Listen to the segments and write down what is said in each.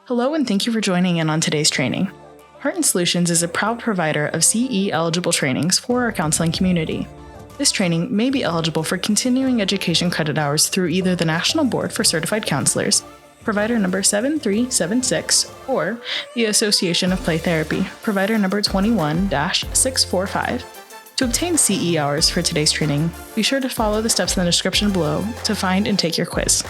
Hello and thank you for joining in on today's training. Heart & Solutions is a proud provider of CE-eligible trainings for our counseling community. This training may be eligible for continuing education credit hours through either the National Board for Certified Counselors, provider number 7376, or the Association of Play Therapy, provider number 21-645. To obtain CE hours for today's training, be sure to follow the steps in the description below to find and take your quiz.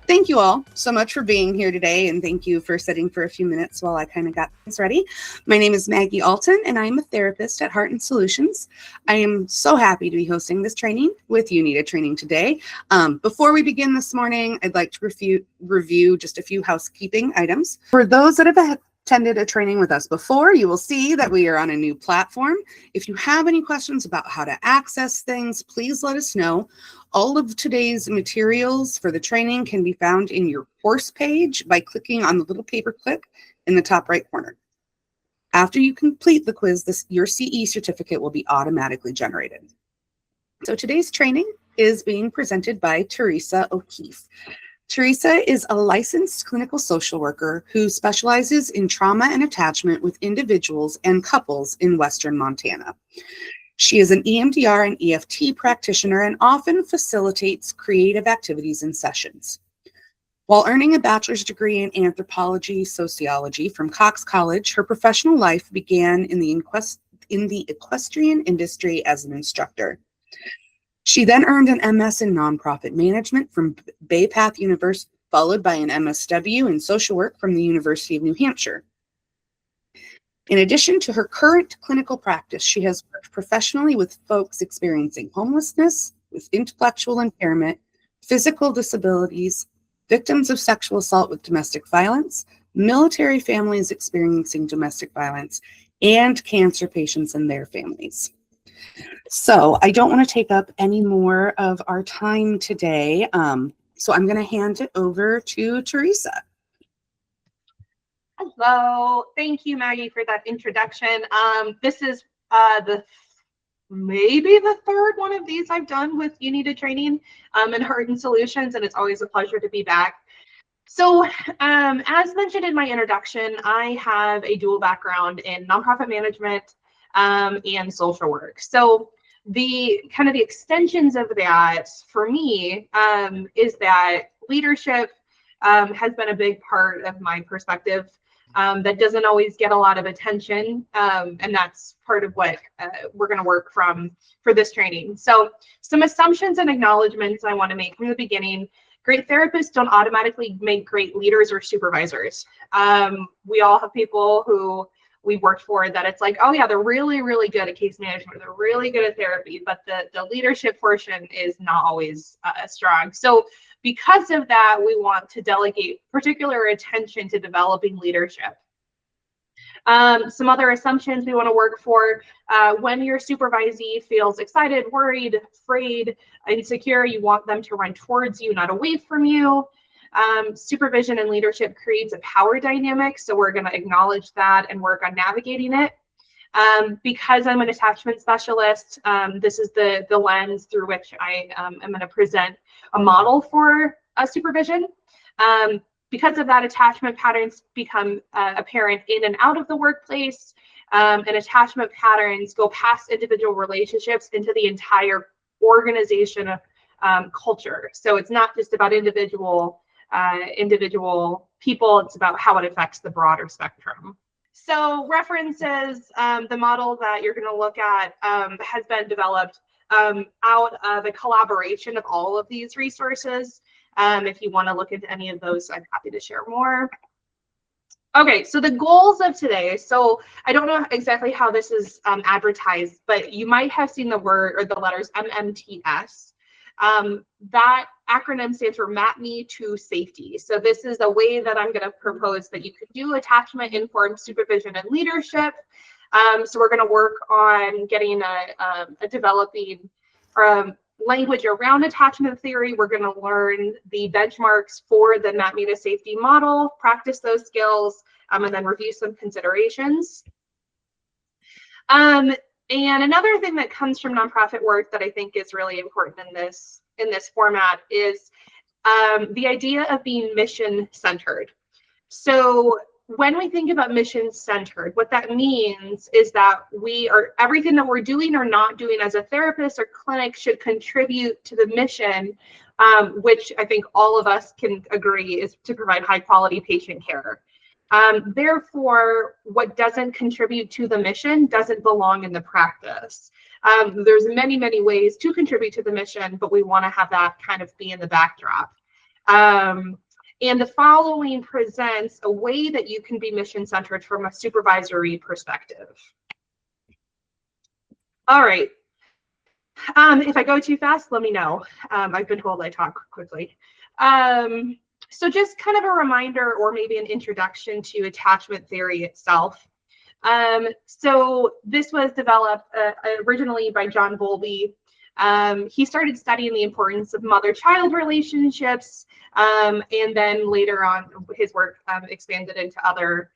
Thank you all so much for being here today, and thank you for sitting for a few minutes while I kind of got things ready. My name is Maggie Alton, and I'm a therapist at Heart & Solutions. I am so happy to be hosting this training with You Need a Training today. Before we begin this morning, I'd like to review just a few housekeeping items. For those that have attended a training with us before, you will see that we are on a new platform. If you have any questions about how to access things, please let us know. All of today's materials for the training can be found in your course page by clicking on the little paperclip in the top right corner. After you complete the quiz, your CE certificate will be automatically generated. So today's training is being presented by Theresa O'Keefe. Theresa is a licensed clinical social worker who specializes in trauma and attachment with individuals and couples in Western Montana. She is an EMDR and EFT practitioner and often facilitates creative activities and sessions. While earning a bachelor's degree in anthropology sociology from Cox College, her professional life began in the equestrian industry as an instructor. She then earned an MS in nonprofit management from Bay Path University, followed by an MSW in social work from the University of New Hampshire. In addition to her current clinical practice, she has worked professionally with folks experiencing homelessness, with intellectual impairment, physical disabilities, victims of sexual assault with domestic violence, military families experiencing domestic violence, and cancer patients and their families. So I don't want to take up any more of our time today, so I'm going to hand it over to Theresa. Hello, thank you, Maggie, for that introduction. This is maybe the third one of these I've done with You Need a Training in Heart & Solutions, and it's always a pleasure to be back. So as mentioned in my introduction, I have a dual background in nonprofit management and social work. So the kind of the extensions of that for me is that leadership has been a big part of my perspective. That doesn't always get a lot of attention, and that's part of what we're going to work from for this training. So some assumptions and acknowledgments I want to make from the beginning. Great therapists don't automatically make great leaders or supervisors. We all have people who we've worked for that it's like, oh yeah, they're really, really good at case management, they're really good at therapy, but the leadership portion is not always strong. So because of that, we want to delegate particular attention to developing leadership. Some other assumptions we want to work for, when your supervisee feels excited, worried, afraid, insecure, you want them to run towards you, not away from you. Supervision and leadership creates a power dynamic, so we're going to acknowledge that and work on navigating it. Because I'm an attachment specialist, this is the lens through which I am going to present a model for supervision. Because of that, attachment patterns become apparent in and out of the workplace, and attachment patterns go past individual relationships into the entire organization culture. So it's not just about individual people, it's about how it affects the broader spectrum. So references, the model that you're going to look at has been developed out of a collaboration of all of these resources. If you want to look into any of those, I'm happy to share more. Okay, so the goals of today. So I don't know exactly how this is advertised, but you might have seen the word or the letters MMTS. That acronym stands for Map Me to Safety. So this is a way that I'm going to propose that you could do attachment-informed supervision and leadership. So we're going to work on getting a developing language around attachment theory. We're going to learn the benchmarks for the Map Me to Safety model, practice those skills, and then review some considerations. And another thing that comes from nonprofit work that I think is really important in this format is the idea of being mission-centered. So when we think about mission-centered, what that means is that everything that we're doing or not doing as a therapist or clinic should contribute to the mission, which I think all of us can agree is to provide high-quality patient care. Therefore, what doesn't contribute to the mission doesn't belong in the practice. There's many, many ways to contribute to the mission, but we want to have that kind of be in the backdrop. And the following presents a way that you can be mission-centered from a supervisory perspective. All right. If I go too fast, let me know. I've been told I talk quickly. So just kind of a reminder or maybe an introduction to attachment theory itself. So this was developed originally by John Bowlby. He started studying the importance of mother-child relationships, and then later on his work expanded into other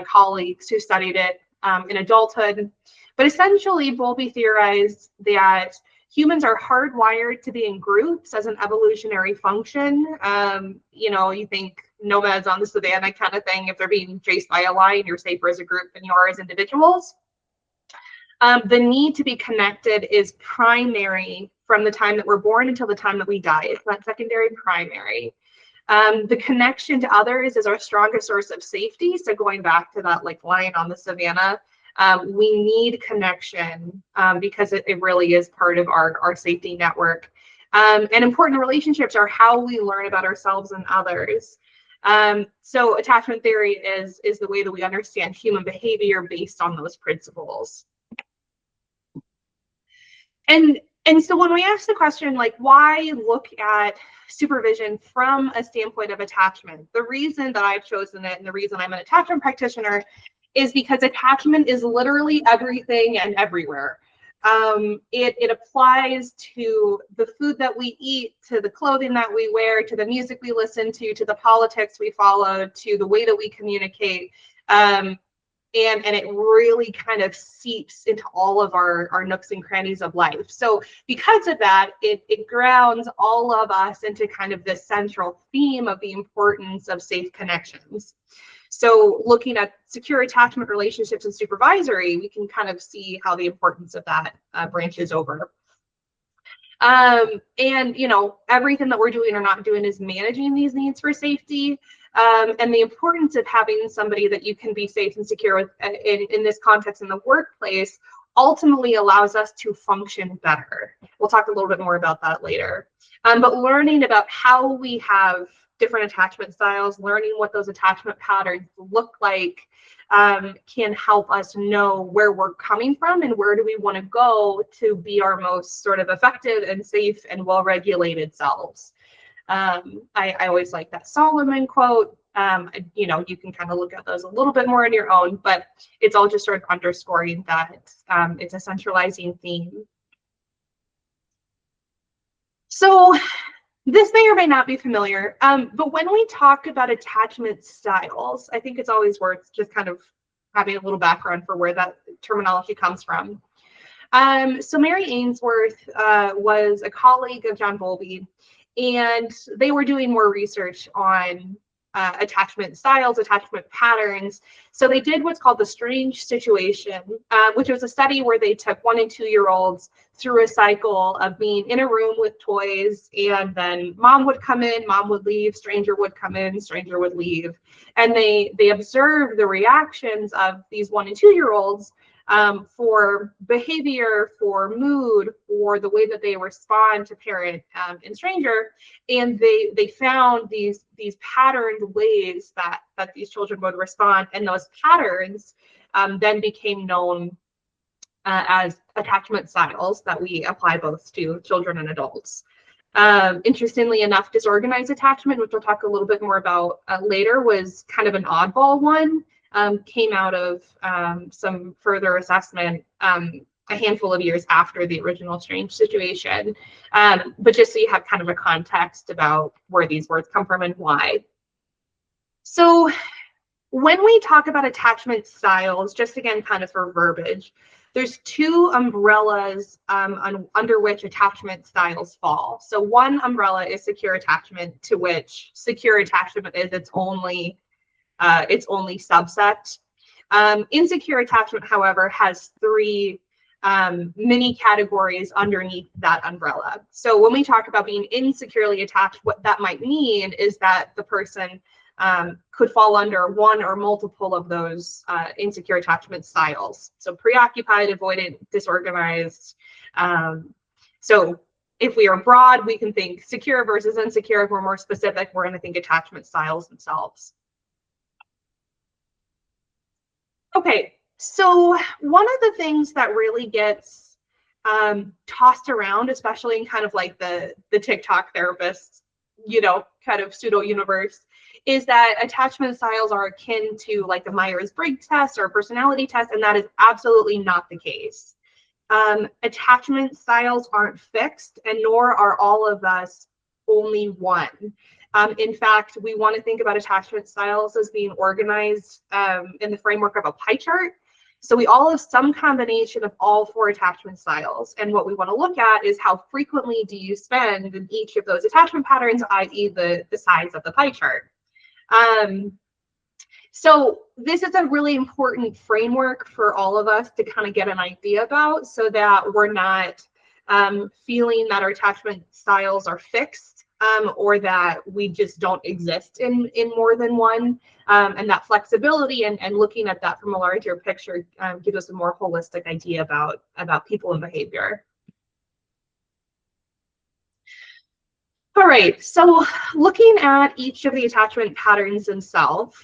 colleagues who studied it in adulthood. But essentially, Bowlby theorized that humans are hardwired to be in groups as an evolutionary function. You think nomads on the savannah kind of thing. If they're being chased by a lion, you're safer as a group than you are as individuals. The need to be connected is primary from the time that we're born until the time that we die. It's not secondary, primary. The connection to others is our strongest source of safety. So going back to that like lion on the savannah, we need connection because it really is part of our safety network. And important relationships are how we learn about ourselves and others. So attachment theory is the way that we understand human behavior based on those principles. And so when we ask the question, like, why look at supervision from a standpoint of attachment, the reason that I've chosen it and the reason I'm an attachment practitioner is because attachment is literally everything and everywhere. It applies to the food that we eat, to the clothing that we wear, to the music we listen to the politics we follow, to the way that we communicate. And it really kind of seeps into all of our nooks and crannies of life. So because of that, it grounds all of us into kind of this central theme of the importance of safe connections. So looking at secure attachment relationships and supervisory, we can kind of see how the importance of that branches over. And, everything that we're doing or not doing is managing these needs for safety. And the importance of having somebody that you can be safe and secure with in this context in the workplace ultimately allows us to function better. We'll talk a little bit more about that later. But learning about how we have different attachment styles, learning what those attachment patterns look like, can help us know where we're coming from and where do we want to go to be our most sort of effective and safe and well-regulated selves. I always like that Solomon quote. You can kind of look at those a little bit more on your own, but it's all just sort of underscoring that it's a centralizing theme. So this may or may not be familiar, but when we talk about attachment styles, I think it's always worth just kind of having a little background for where that terminology comes from. So Mary Ainsworth was a colleague of John Bowlby, and they were doing more research on attachment styles, attachment patterns. So they did what's called the strange situation, which was a study where they took 1- and 2-year-olds through a cycle of being in a room with toys, and then mom would come in, mom would leave, stranger would come in, stranger would leave. And they observed the reactions of these 1- and 2-year-olds for behavior, for mood, for the way that they respond to parent and stranger, and they found these patterned ways that these children would respond, and those patterns then became known as attachment styles that we apply both to children and adults. Interestingly enough, disorganized attachment, which we'll talk a little bit more about later, was kind of an oddball one. Came out of some further assessment a handful of years after the original strange situation. But just so you have kind of a context about where these words come from and why. So when we talk about attachment styles, just again, kind of for verbiage, there's two umbrellas under which attachment styles fall. So one umbrella is secure attachment, to which secure attachment is its only subset. Insecure attachment, however, has three mini categories underneath that umbrella. So when we talk about being insecurely attached, what that might mean is that the person could fall under one or multiple of those insecure attachment styles. So preoccupied, avoidant, disorganized. So if we are broad, we can think secure versus insecure. If we're more specific, we're going to think attachment styles themselves. Okay, so one of the things that really gets tossed around, especially in kind of like the TikTok therapists, kind of pseudo universe, is that attachment styles are akin to like the Myers-Briggs test or personality test, and that is absolutely not the case. Attachment styles aren't fixed, and nor are all of us only one. In fact, we want to think about attachment styles as being organized in the framework of a pie chart. So we all have some combination of all four attachment styles. And what we want to look at is how frequently do you spend in each of those attachment patterns, i.e. the size of the pie chart. So this is a really important framework for all of us to kind of get an idea about, so that we're not feeling that our attachment styles are fixed, or that we just don't exist in more than one. And that flexibility and looking at that from a larger picture gives us a more holistic idea about people and behavior. All right, so looking at each of the attachment patterns themselves,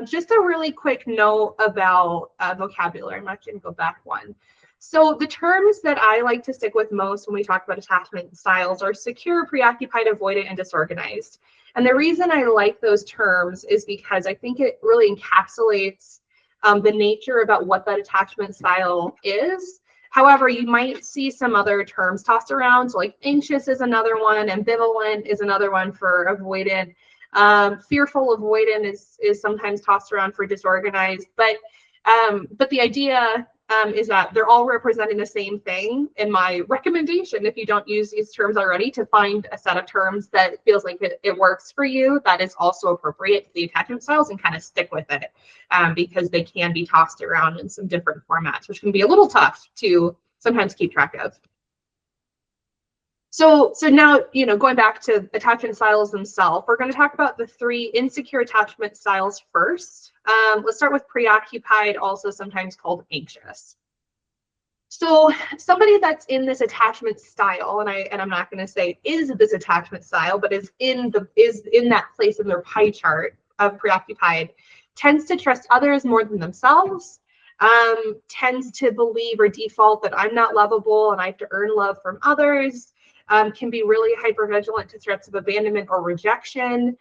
just a really quick note about vocabulary. I'm actually going to go back one. So the terms that I like to stick with most when we talk about attachment styles are secure, preoccupied, avoidant, and disorganized. And the reason I like those terms is because I think it really encapsulates the nature about what that attachment style is. However, you might see some other terms tossed around. So like anxious is another one, ambivalent is another one for avoidant. Fearful avoidant is sometimes tossed around for disorganized. But the idea is that they're all representing the same thing. And my recommendation, if you don't use these terms already, to find a set of terms that feels like it works for you, that is also appropriate to the attachment styles, and kind of stick with it, because they can be tossed around in some different formats, which can be a little tough to sometimes keep track of. So now, going back to attachment styles themselves, we're going to talk about the three insecure attachment styles first. Let's start with preoccupied, also sometimes called anxious. So somebody that's in this attachment style, and I'm not going to say is this attachment style, but is in that place in their pie chart of preoccupied, tends to trust others more than themselves, tends to believe or default that I'm not lovable and I have to earn love from others, can be really hypervigilant to threats of abandonment or rejection.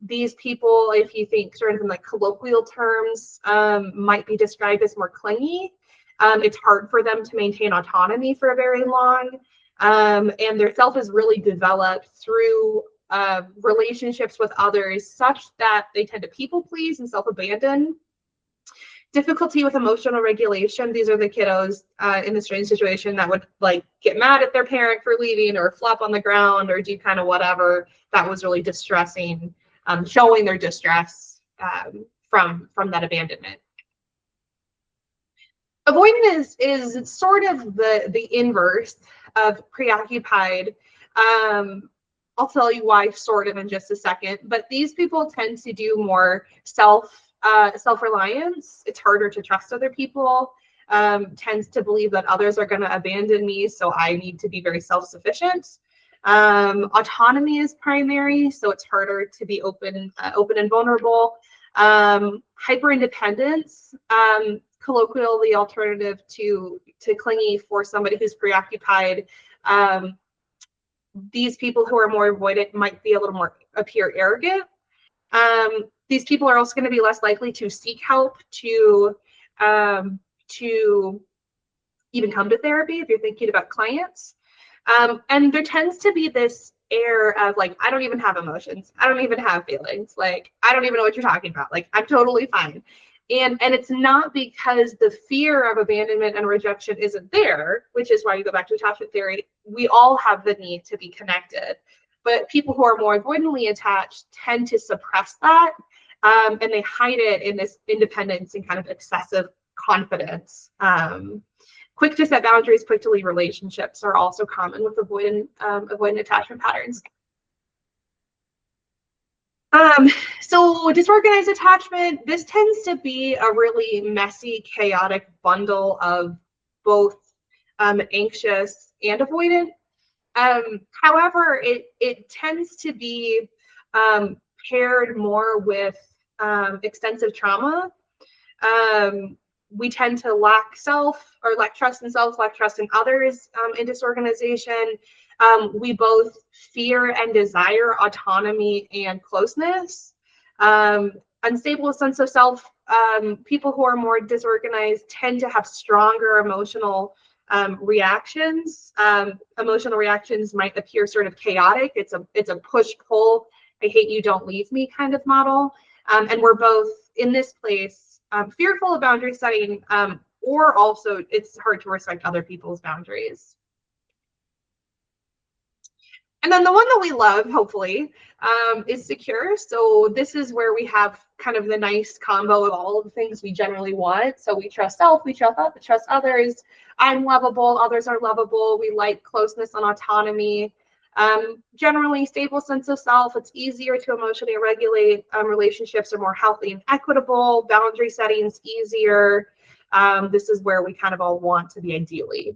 These people, if you think sort of in like colloquial terms, might be described as more clingy. It's hard for them to maintain autonomy for very long. And their self is really developed through relationships with others, such that they tend to people please and self-abandon. Difficulty with emotional regulation. These are the kiddos in the strange situation that would like get mad at their parent for leaving, or flop on the ground, or do kind of whatever that was really distressing, showing their distress from that abandonment. Avoidant is sort of the inverse of preoccupied. I'll tell you why sort of in just a second, but these people tend to do more self-reliance. It's harder to trust other people, tends to believe that others are going to abandon me, so I need to be very self-sufficient. Autonomy is primary, so it's harder to be open and vulnerable. Hyper-independence, colloquially alternative to clingy for somebody who's preoccupied. These people who are more avoidant might be a little more appear arrogant. These people are also going to be less likely to seek help, to even come to therapy if you're thinking about clients. And there tends to be this air of like, I don't even have emotions. I don't even have feelings. Like, I don't even know what you're talking about. Like, I'm totally fine. And it's not because the fear of abandonment and rejection isn't there, which is why you go back to attachment theory. We all have the need to be connected. But people who are more avoidantly attached tend to suppress that, and they hide it in this independence and kind of excessive confidence. Quick to set boundaries, quick to leave relationships are also common with avoidant attachment patterns. So disorganized attachment, this tends to be a really messy, chaotic bundle of both anxious and avoidant. However, it tends to be paired more with extensive trauma. We tend to lack trust in self, lack trust in others in disorganization. We both fear and desire autonomy and closeness. Unstable sense of self, people who are more disorganized tend to have stronger emotional reactions. Emotional reactions might appear sort of chaotic. It's a push-pull, I hate you, don't leave me kind of model. And we're both in this place fearful of boundary setting, or also it's hard to respect other people's boundaries. And then the one that we love, hopefully, is secure. So this is where we have kind of the nice combo of all of the things we generally want. So we trust self, we trust others. I'm lovable, others are lovable. We like closeness and autonomy. Generally stable sense of self. It's easier to emotionally regulate. Relationships are more healthy and equitable. Boundary settings easier. This is where we kind of all want to be ideally.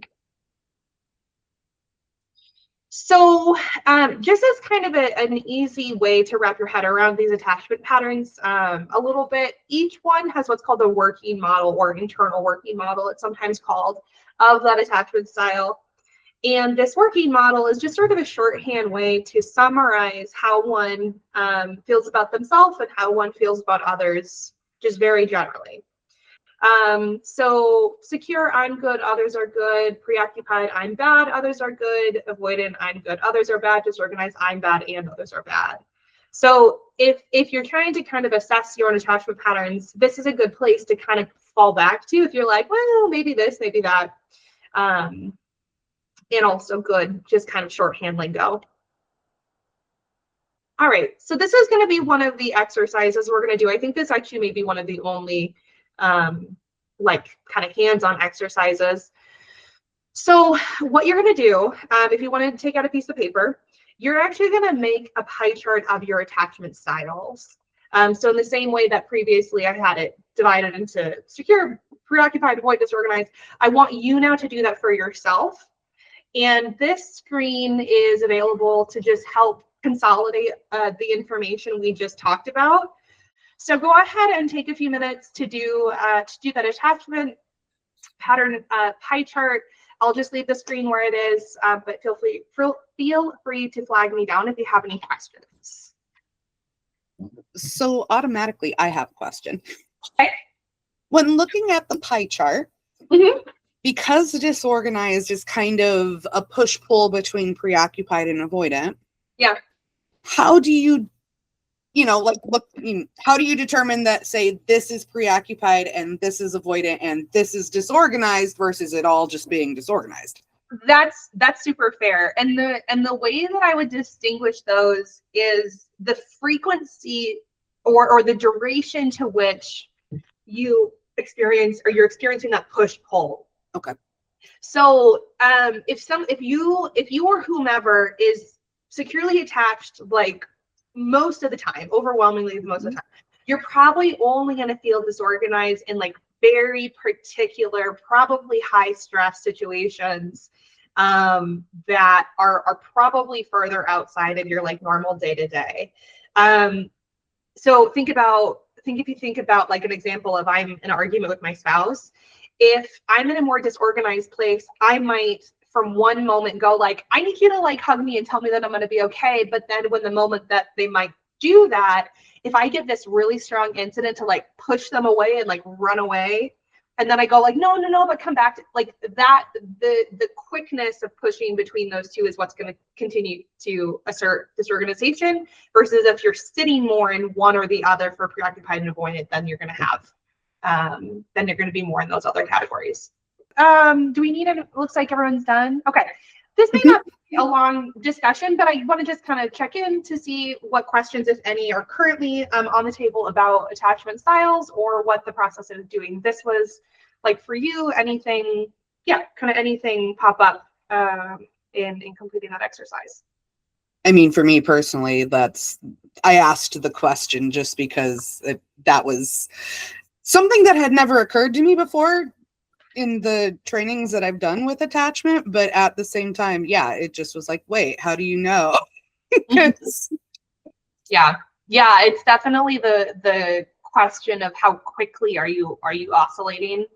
So just as kind of an easy way to wrap your head around these attachment patterns a little bit, each one has what's called the working model, or internal working model, it's sometimes called, of that attachment style. And this working model is just sort of a shorthand way to summarize how one feels about themselves and how one feels about others, just very generally. So secure, I'm good, others are good. Preoccupied, I'm bad, others are good. Avoidant, I'm good, others are bad. Disorganized, I'm bad, and others are bad. So if you're trying to kind of assess your own attachment patterns, this is a good place to kind of fall back to if you're like, well, maybe this, maybe that. And also good, just kind of shorthand lingo. All right, so this is going to be one of the exercises we're going to do. I think this actually may be one of the only like kind of hands-on exercises. So what you're going to do, if you want to take out a piece of paper, you're actually going to make a pie chart of your attachment styles. So in the same way that previously I had it divided into secure, preoccupied, avoid, disorganized, I want you now to do that for yourself. And this screen is available to just help consolidate the information we just talked about. So go ahead and take a few minutes to do that attachment pattern pie chart. I'll just leave the screen where it is, but feel free to flag me down if you have any questions. So automatically, I have a question. Okay. When looking at the pie chart, because disorganized is kind of a push-pull between preoccupied and avoidant. Yeah. How do you, how do you determine that, say, this is preoccupied and this is avoidant and this is disorganized versus it all just being disorganized? That's super fair. And the way that I would distinguish those is the frequency or the duration to which you experience, or you're experiencing that push-pull. Okay. So if you or whomever is securely attached, like most of the time, overwhelmingly most of the time, you're probably only going to feel disorganized in like very particular, probably high stress situations that are probably further outside of your like normal day to day. So if you think about like an example of, I'm in an argument with my spouse. If I'm in a more disorganized place, I might from one moment go like, I need you to like hug me and tell me that I'm going to be okay. But then when the moment that they might do that, if I get this really strong incident to like push them away and like run away, And then I go like, no, but come back to like that. The quickness of pushing between those two is what's going to continue to assert disorganization, versus if you're sitting more in one or the other for preoccupied and avoidant, then you're going to have, then you're going to be more in those other categories. Do we need it? Looks like everyone's done. Okay. This may not be a long discussion, but I want to just kind of check in to see what questions, if any, are currently on the table about attachment styles, or what the process of doing this was like for you. Anything, yeah, kind of anything pop up in completing that exercise. I mean, for me personally, I asked the question just because that was something that had never occurred to me before in the trainings that I've done with attachment, but at the same time, yeah, it just was like, wait, how do you know? Yeah, it's definitely the question of how quickly are you oscillating.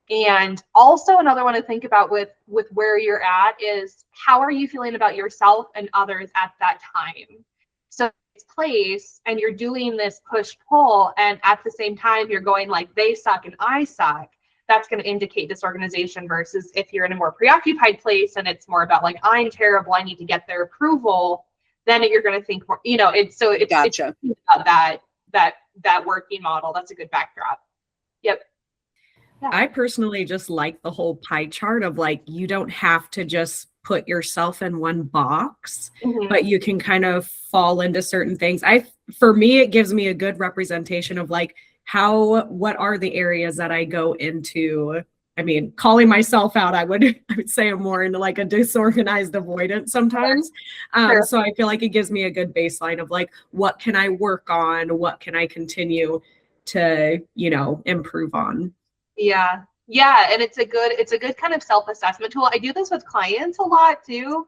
And also another one to think about with where you're at is, how are you feeling about yourself and others at that time? So it's place, and you're doing this push-pull, and at the same time you're going like, they suck and I suck. That's going to indicate disorganization, versus if you're in a more preoccupied place and it's more about like, I'm terrible, I need to get their approval, then you're going to think more, it's Gotcha. It's about that working model. That's a good backdrop. Yep. Yeah. I personally just like the whole pie chart of like, you don't have to just put yourself in one box, but you can kind of fall into certain things. For me, it gives me a good representation of like, what are the areas that I go into? I mean, calling myself out, I would say I'm more into like a disorganized avoidant sometimes. Sure. So I feel like it gives me a good baseline of like, what can I work on? What can I continue to, improve on? Yeah. And it's a good kind of self-assessment tool. I do this with clients a lot too.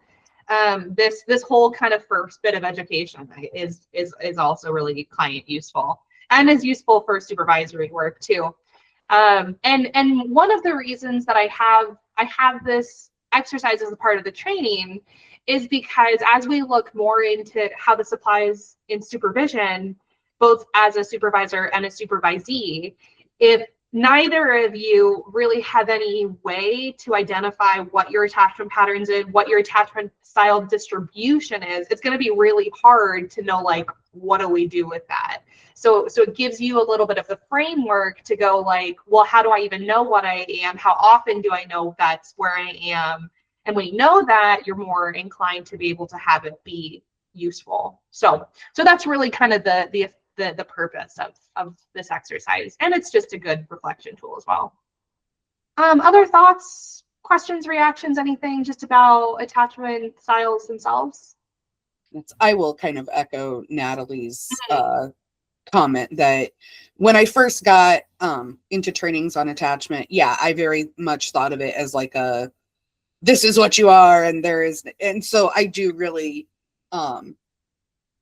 This whole kind of first bit of education is also really client useful, and is useful for supervisory work too. And one of the reasons that I have this exercise as a part of the training is because as we look more into how this applies in supervision, both as a supervisor and a supervisee, if neither of you really have any way to identify what your attachment patterns is, what your attachment style distribution is, it's going to be really hard to know like, what do we do with that? So it gives you a little bit of the framework to go like, well, how do I even know what I am? How often do I know that's where I am? And when you know that, you're more inclined to be able to have it be useful. So that's really kind of the purpose of this exercise. And it's just a good reflection tool as well. Other thoughts, questions, reactions, anything just about attachment styles themselves? I will kind of echo Natalie's comment that when I first got into trainings on attachment, I very much thought of it as like this is what you are, and so I do really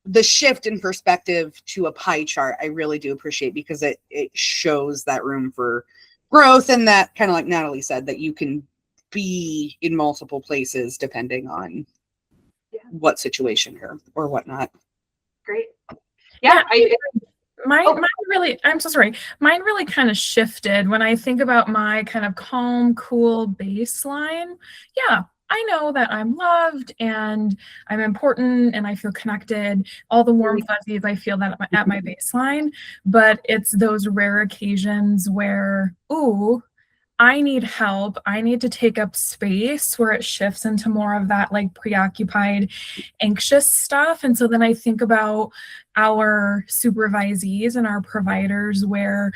the shift in perspective to a pie chart, I really do appreciate, because it shows that room for growth, and that kind of like Natalie said, that you can be in multiple places depending on what situation or whatnot. Great. Yeah. Mine really, I'm so sorry. Mine really kind of shifted when I think about my kind of calm, cool baseline. Yeah. I know that I'm loved and I'm important and I feel connected, all the warm fuzzies I feel that at my baseline, but it's those rare occasions where, ooh, I need help. I need to take up space, where it shifts into more of that like preoccupied, anxious stuff. And so then I think about our supervisees and our providers where,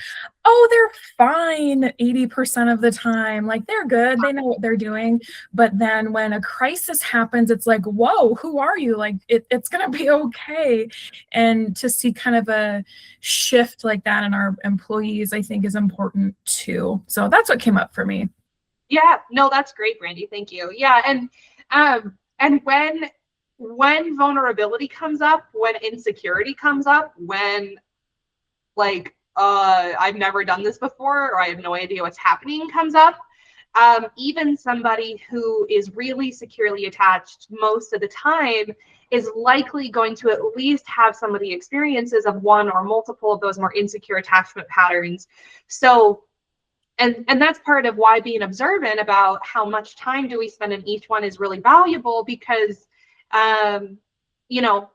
oh, they're fine 80% of the time. Like they're good. They know what they're doing. But then when a crisis happens, it's like, whoa, who are you? Like it's going to be okay. And to see kind of a shift like that in our employees, I think is important too. So that's what came up for me. Yeah, no, that's great, Brandy. Thank you. Yeah. And when vulnerability comes up, when insecurity comes up, when like, I've never done this before, or I have no idea what's happening comes up, even somebody who is really securely attached most of the time is likely going to at least have some of the experiences of one or multiple of those more insecure attachment patterns. So And that's part of why being observant about how much time do we spend in each one is really valuable, because you know,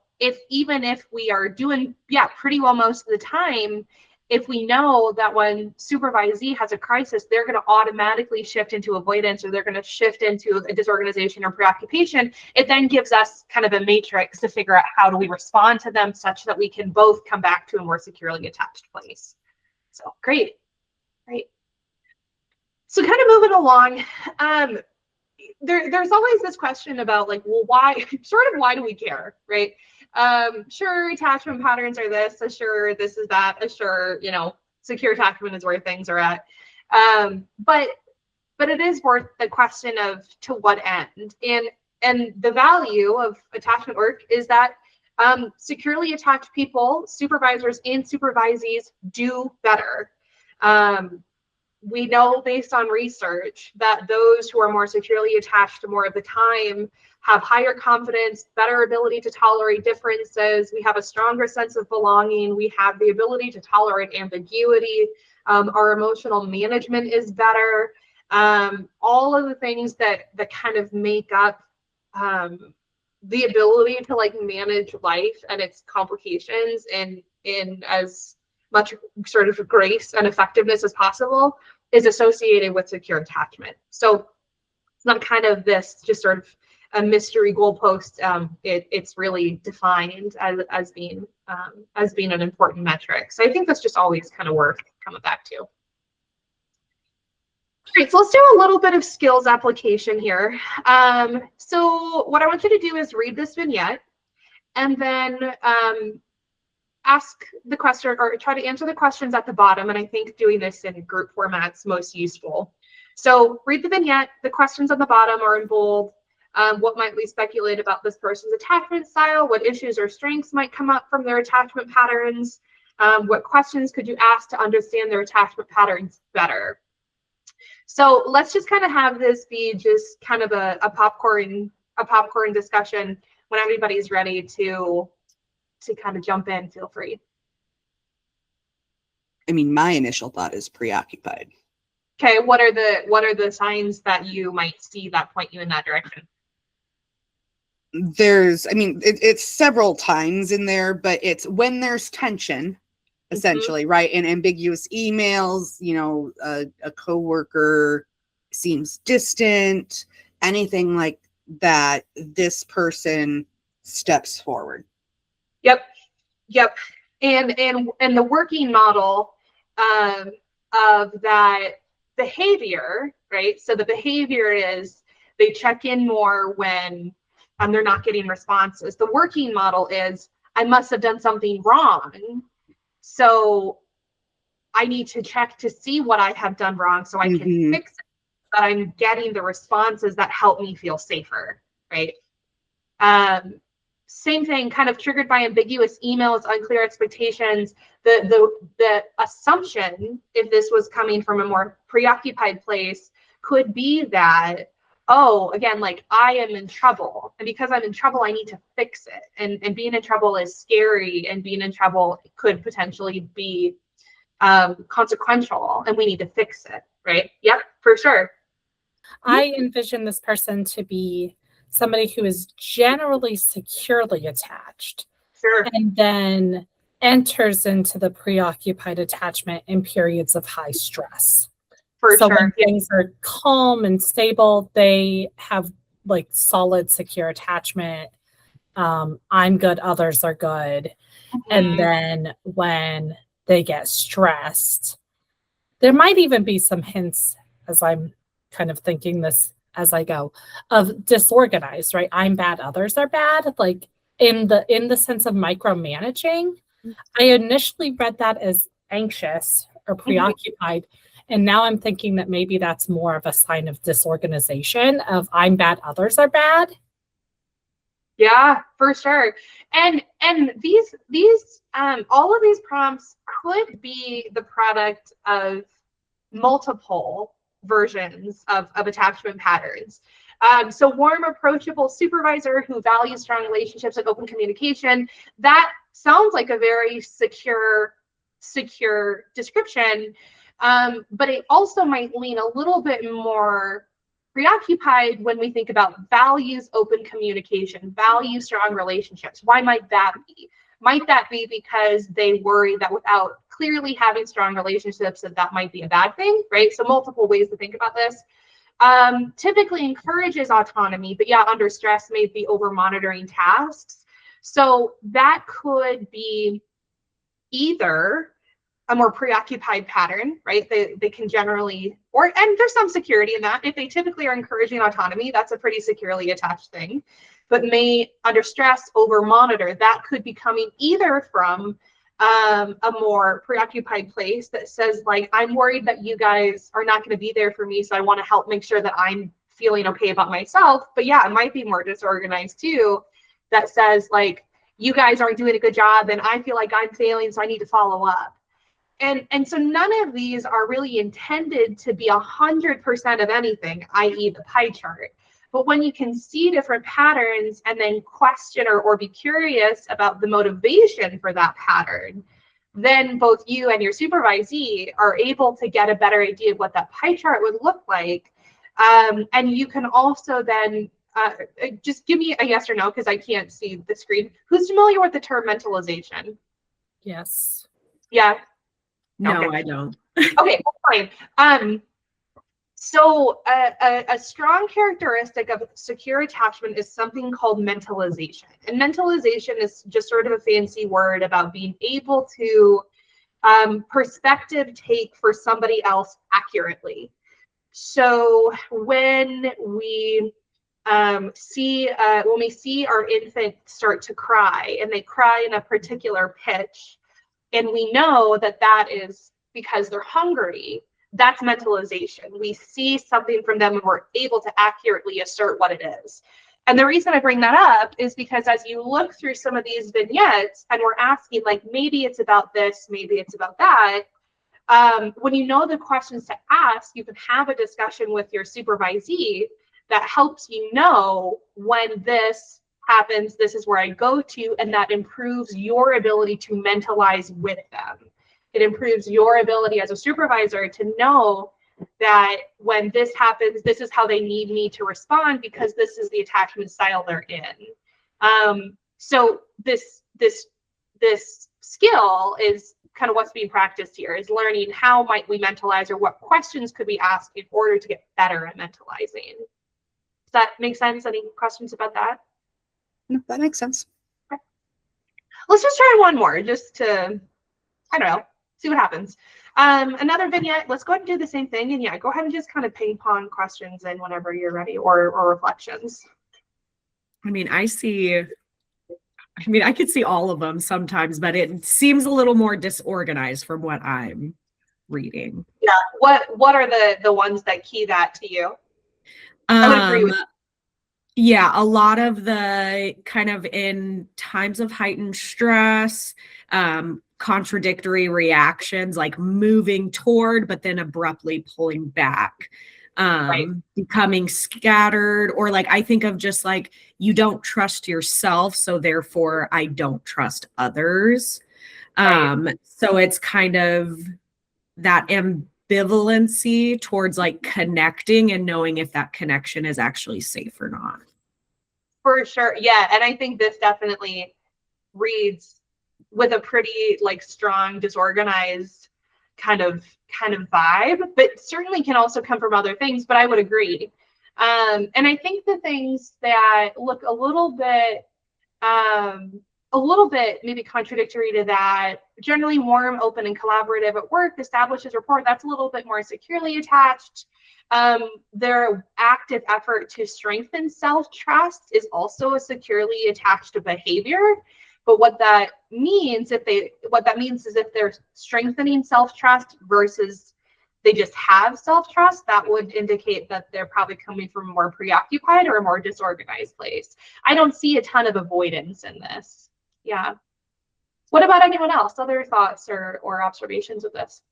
even if we are doing pretty well most of the time, if we know that when supervisee has a crisis, they're going to automatically shift into avoidance, or they're going to shift into a disorganization or preoccupation, it then gives us kind of a matrix to figure out how do we respond to them such that we can both come back to a more securely attached place. So great. So kind of moving along, there's always this question about like, well, why do we care, right? Sure, attachment patterns are this, sure, this is that, sure, you know, secure attachment is where things are at. But it is worth the question of to what end, and the value of attachment work is that securely attached people, supervisors and supervisees, do better. We know based on research that those who are more securely attached more of the time have higher confidence, better ability to tolerate differences. We have a stronger sense of belonging. We have the ability to tolerate ambiguity. Our emotional management is better. All of the things that kind of make up the ability to like manage life and its complications in as much sort of grace and effectiveness as possible is associated with secure attachment. So it's not kind of this just sort of a mystery goalpost. It's really defined as being an important metric. So I think that's just always kind of worth coming back to. All right, so let's do a little bit of skills application here. So what I want you to do is read this vignette and then ask the question or try to answer the questions at the bottom. And I think doing this in group format's most useful. So read the vignette. The questions on the bottom are in bold. What might we speculate about this person's attachment style? What issues or strengths might come up from their attachment patterns? What questions could you ask to understand their attachment patterns better? So let's just kind of have this be just kind of a popcorn discussion. When everybody's ready to kind of jump in, feel free. I mean, my initial thought is preoccupied. Okay, what are the signs that you might see that point you in that direction? It's several times in there, but it's when there's tension, essentially, right? And ambiguous emails, you know, a coworker seems distant, anything like that, this person steps forward. Yep. And the working model of that behavior, right? So the behavior is they check in more when they're not getting responses. The working model is I must have done something wrong, so I need to check to see what I have done wrong so I can fix it, that I'm getting the responses that help me feel safer, right? Same thing, kind of triggered by ambiguous emails, unclear expectations. The assumption, if this was coming from a more preoccupied place, could be that, oh, again, like I am in trouble. And because I'm in trouble, I need to fix it. And being in trouble is scary, and being in trouble could potentially be consequential, and we need to fix it, right? Yep, for sure. I envision this person to be somebody who is generally securely attached, Sure. and then enters into the preoccupied attachment in periods of high stress. For so sure. When things are calm and stable, they have like solid secure attachment. I'm good, others are good. And then when they get stressed, there might even be some hints, as I'm kind of thinking this as I go, of disorganized, right? I'm bad, others are bad. Like in the sense of micromanaging, I initially read that as anxious or preoccupied. And now I'm thinking that maybe that's more of a sign of disorganization, of I'm bad, others are bad. Yeah, for sure. And these all of these prompts could be the product of multiple versions of attachment patterns. So warm, approachable supervisor who values strong relationships and open communication. That sounds like a very secure description. But it also might lean a little bit more preoccupied when we think about values, open communication, value strong relationships. Why might that be? Might that be because they worry that without clearly having strong relationships, that might be a bad thing, right? So multiple ways to think about this. Typically encourages autonomy, but yeah, under stress may be over monitoring tasks. So that could be either a more preoccupied pattern, right? They can generally, and there's some security in that. If they typically are encouraging autonomy, that's a pretty securely attached thing, but may under stress over monitor. That could be coming either from a more preoccupied place that says like, I'm worried that you guys are not going to be there for me, so I want to help make sure that I'm feeling okay about myself. But yeah, it might be more disorganized too, that says like, you guys aren't doing a good job and I feel like I'm failing, so I need to follow up. And so none of these are really intended to be 100% of anything, i.e. the pie chart. But when you can see different patterns and then question or be curious about the motivation for that pattern, then both you and your supervisee are able to get a better idea of what that pie chart would look like. And you can also then just give me a yes or no, because I can't see the screen. Who's familiar with the term mentalization? Yes. Yeah. No, okay. I don't. Okay, fine. So a strong characteristic of secure attachment is something called mentalization. And mentalization is just sort of a fancy word about being able to perspective take for somebody else accurately. So when we see our infant start to cry and they cry in a particular pitch, and we know that is because they're hungry, that's mentalization. We see something from them and we're able to accurately assert what it is. And the reason I bring that up is because as you look through some of these vignettes and we're asking like, maybe it's about this, maybe it's about that, when you know the questions to ask, you can have a discussion with your supervisee that helps you know when this happens, this is where I go to, and that improves your ability to mentalize with them. It improves your ability as a supervisor to know that when this happens, this is how they need me to respond because this is the attachment style they're in. So this skill is kind of what's being practiced here, is learning how might we mentalize, or what questions could we ask in order to get better at mentalizing. Does that make sense? Any questions about that? No, that makes sense. Okay. Let's just try one more, just to, I don't know, see what happens. Another vignette. Let's go ahead and do the same thing. And yeah, go ahead and just kind of ping pong questions in whenever you're ready, or reflections. I could see all of them sometimes, but it seems a little more disorganized from what I'm reading. Yeah. What are the ones that key that to you? I would agree with you. Yeah, a lot of the kind of in times of heightened stress, contradictory reactions, like moving toward, but then abruptly pulling back, Right. Becoming scattered, or like I think of just like, you don't trust yourself, so therefore I don't trust others. Right. So it's kind of that ambivalency towards like connecting and knowing if that connection is actually safe or not. For sure. Yeah. And I think this definitely reads with a pretty like strong, disorganized kind of vibe, but certainly can also come from other things, but I would agree. And I think the things that look a little bit maybe contradictory to that, generally warm, open, and collaborative at work, establishes rapport, that's a little bit more securely attached. Their active effort to strengthen self-trust is also a securely attached behavior. But what that means is if they're strengthening self-trust versus they just have self-trust, that would indicate that they're probably coming from a more preoccupied or a more disorganized place. I don't see a ton of avoidance in this. Yeah. What about anyone else? Other thoughts or observations of this?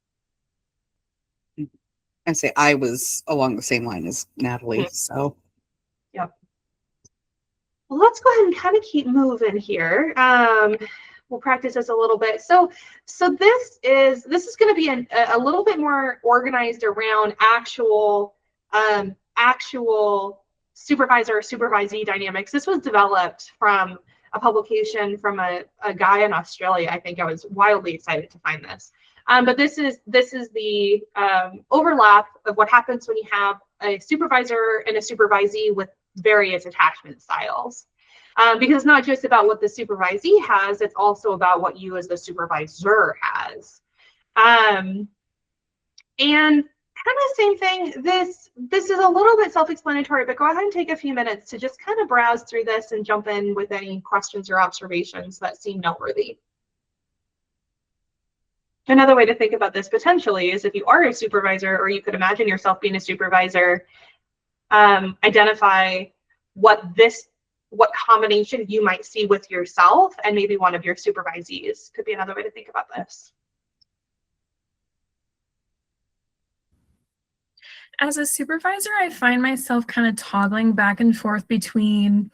I'd say I was along the same line as Natalie. So, yep. Well, let's go ahead and kind of keep moving here. we'll practice this a little bit. So this is going to be a little bit more organized around actual supervisor or supervisee dynamics. This was developed from a publication from a guy in Australia. I think I was wildly excited to find this. But this is the overlap of what happens when you have a supervisor and a supervisee with various attachment styles. Because it's not just about what the supervisee has, it's also about what you as the supervisor has. And kind of same thing, this is a little bit self-explanatory, but go ahead and take a few minutes to just kind of browse through this and jump in with any questions or observations that seem noteworthy. Another way to think about this potentially is if you are a supervisor, or you could imagine yourself being a supervisor, identify what combination you might see with yourself and maybe one of your supervisees could be another way to think about this. As a supervisor, I find myself kind of toggling back and forth between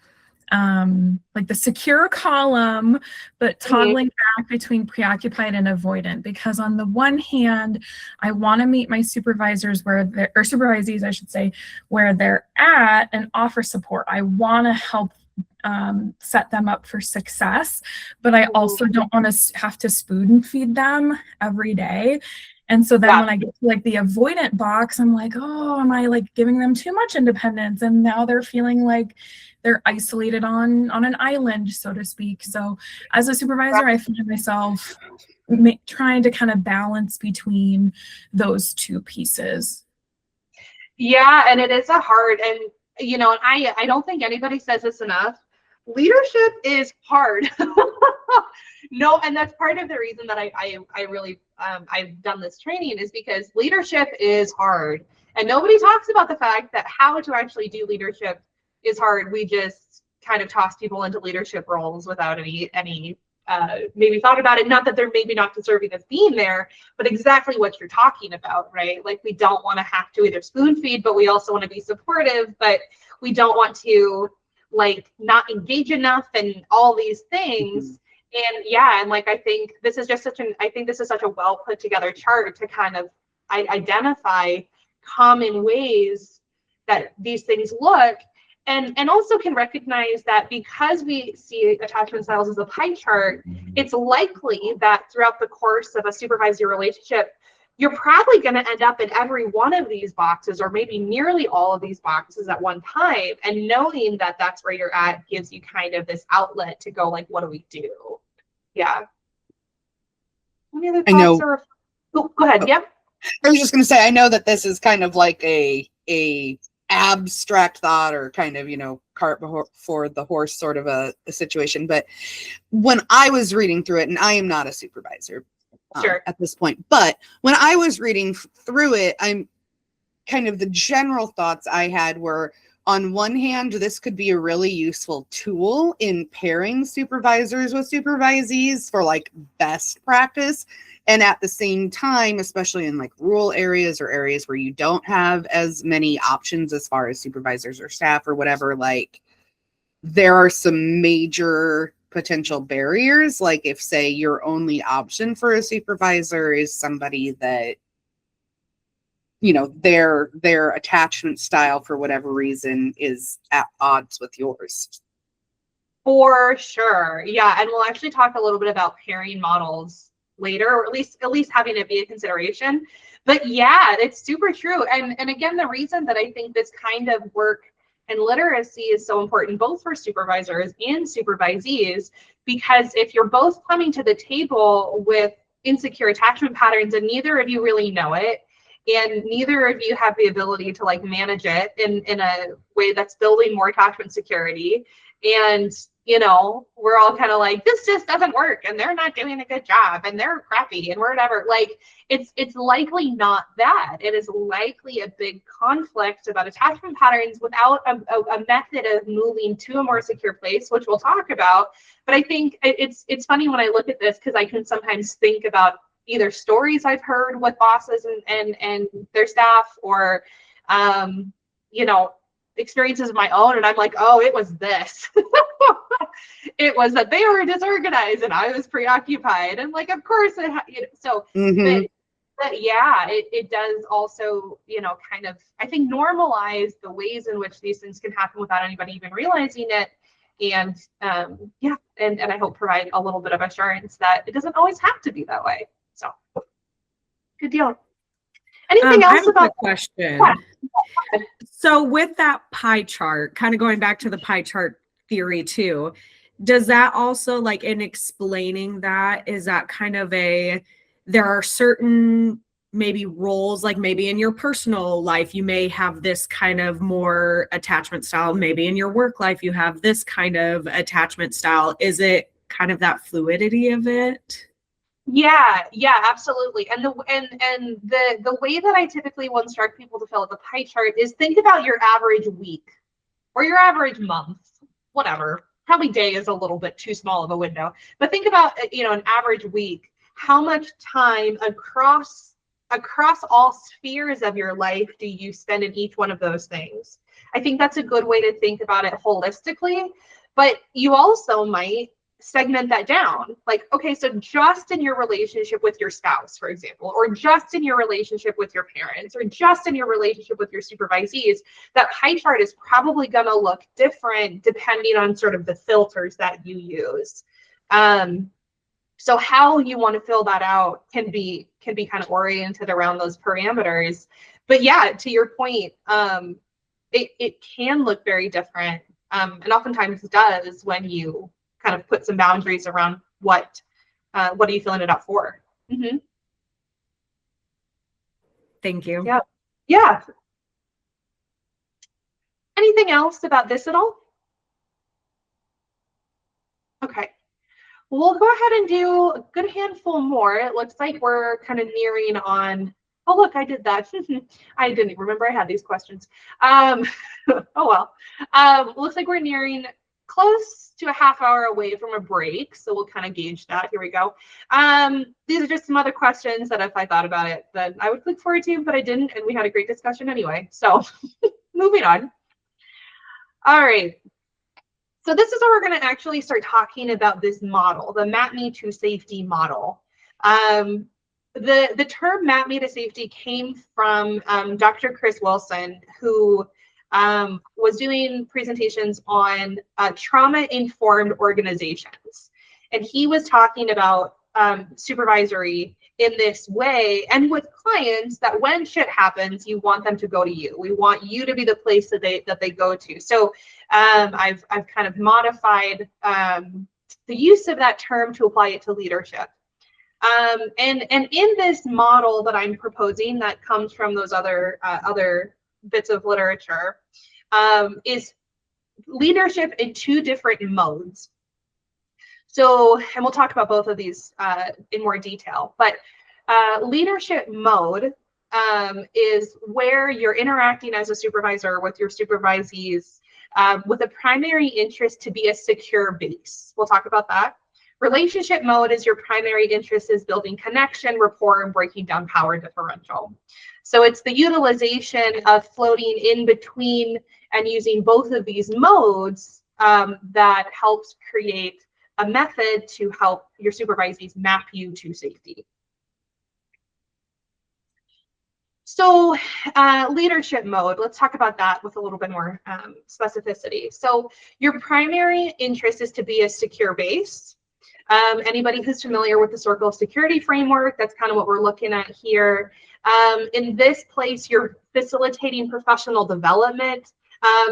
like the secure column, but toggling back between preoccupied and avoidant, because on the one hand, I want to meet my supervisors or supervisees, I should say, where they're at and offer support. I want to help set them up for success, but I also don't want to have to spoon feed them every day. And so then when I get to like the avoidant box, I'm like, oh, am I like giving them too much independence? And now they're feeling like they're isolated on an island, so to speak. So as a supervisor, I find myself trying to kind of balance between those two pieces. Yeah, and it is a hard, and you know, I don't think anybody says this enough. Leadership is hard. No, and that's part of the reason that I really I've done this training, is because leadership is hard, and nobody talks about the fact that how to actually do leadership is hard. We just kind of toss people into leadership roles without any maybe thought about it. Not that they're maybe not deserving of being there, but exactly what you're talking about, right? Like, we don't want to have to either spoon feed, but we also want to be supportive, but we don't want to like not engage enough and all these things. And yeah, and like I think this is just such a well put together chart to kind of identify common ways that these things look, and also can recognize that because we see attachment styles as a pie chart, it's likely that throughout the course of a supervisory relationship, you're probably going to end up in every one of these boxes, or maybe nearly all of these boxes at one time. And knowing that that's where you're at gives you kind of this outlet to go like, what do we do? Yeah. Any other thoughts? Go ahead. Yep. I was just going to say, I know that this is kind of like a abstract thought, or kind of, you know, cart before the horse sort of a situation. But when I was reading through it, and I am not a supervisor at this point, but when I was reading through it, I'm kind of the general thoughts I had were, on one hand, this could be a really useful tool in pairing supervisors with supervisees for like best practice. And at the same time, especially in like rural areas or areas where you don't have as many options as far as supervisors or staff or whatever, like there are some major potential barriers. Like if, say, your only option for a supervisor is somebody that, you know, their attachment style for whatever reason is at odds with yours. For sure. Yeah. And we'll actually talk a little bit about pairing models later, or at least having it be a consideration. But yeah, it's super true. And again, the reason that I think this kind of work and literacy is so important, both for supervisors and supervisees, because if you're both coming to the table with insecure attachment patterns and neither of you really know it, and neither of you have the ability to like manage it in a way that's building more attachment security, and you know, we're all kind of like, this just doesn't work, and they're not doing a good job, and they're crappy, and whatever. Like, it's likely not that. It is likely a big conflict about attachment patterns without a method of moving to a more secure place, which we'll talk about. But I think it's funny when I look at this, because I can sometimes think about either stories I've heard with bosses and their staff, or you know, experiences of my own, and I'm like, oh, it was this. It was that they were disorganized and I was preoccupied, and like, of course it so but yeah, it does also, you know, kind of, I think, normalize the ways in which these things can happen without anybody even realizing it. And yeah, and I hope provide a little bit of assurance that it doesn't always have to be that way. So good deal. Anything else I have about a question? Yeah. So with that pie chart, kind of going back to the pie chart theory too, does that also, like, in explaining that, is that kind of there are certain maybe roles, like maybe in your personal life, you may have this kind of more attachment style. Maybe in your work life, you have this kind of attachment style. Is it kind of that fluidity of it? Yeah, absolutely. And the way that I typically will instruct people to fill out the pie chart is think about your average week or your average month, whatever. Probably day is a little bit too small of a window, but think about, you know, an average week. How much time across all spheres of your life do you spend in each one of those things? I think that's a good way to think about it holistically, but you also might segment that down. Like, okay, so just in your relationship with your spouse, for example, or just in your relationship with your parents, or just in your relationship with your supervisees, that pie chart is probably going to look different depending on sort of the filters that you use. So how you want to fill that out can be kind of oriented around those parameters. But yeah, to your point, it can look very different, and oftentimes does when you kind of put some boundaries around what are you filling it out for. Mm-hmm. Thank you. Yeah. Anything else about this at all? Okay. We'll go ahead and do a good handful more. It looks like we're kind of nearing on. Oh, look, I did that. I didn't even remember I had these questions. Oh, well. Looks like we're nearing close to a half hour away from a break. So we'll kind of gauge that. Here we go. These are just some other questions that if I thought about it, that I would click forward to, but I didn't. And we had a great discussion anyway. So moving on. All right. So this is where we're going to actually start talking about this model, the Map Me to Safety model. The term Map Me to Safety came from Dr. Chris Wilson, who was doing presentations on trauma-informed organizations. And he was talking about supervisory in this way, and with clients, that when shit happens, you want them to go to you. We want you to be the place that they go to. So I've kind other the use of that term to apply it to leadership. And in this model that I'm proposing, that comes from those other bits of literature, is leadership in two different modes. So, and we'll talk about both of these in more detail, but leadership mode is where you're interacting as a supervisor with your supervisees with a primary interest to be a secure base. We'll talk about that. Relationship mode is your primary interest is building connection, rapport, and breaking down power differential. So it's the utilization of floating in between and using both of these modes that helps create a method to help your supervisees map you to safety. So leadership mode, let's talk about that with a little bit more specificity. So your primary interest is to be a secure base. Anybody who's familiar with the circle of security framework, that's kind of what we're looking at here. In this place, you're facilitating professional development.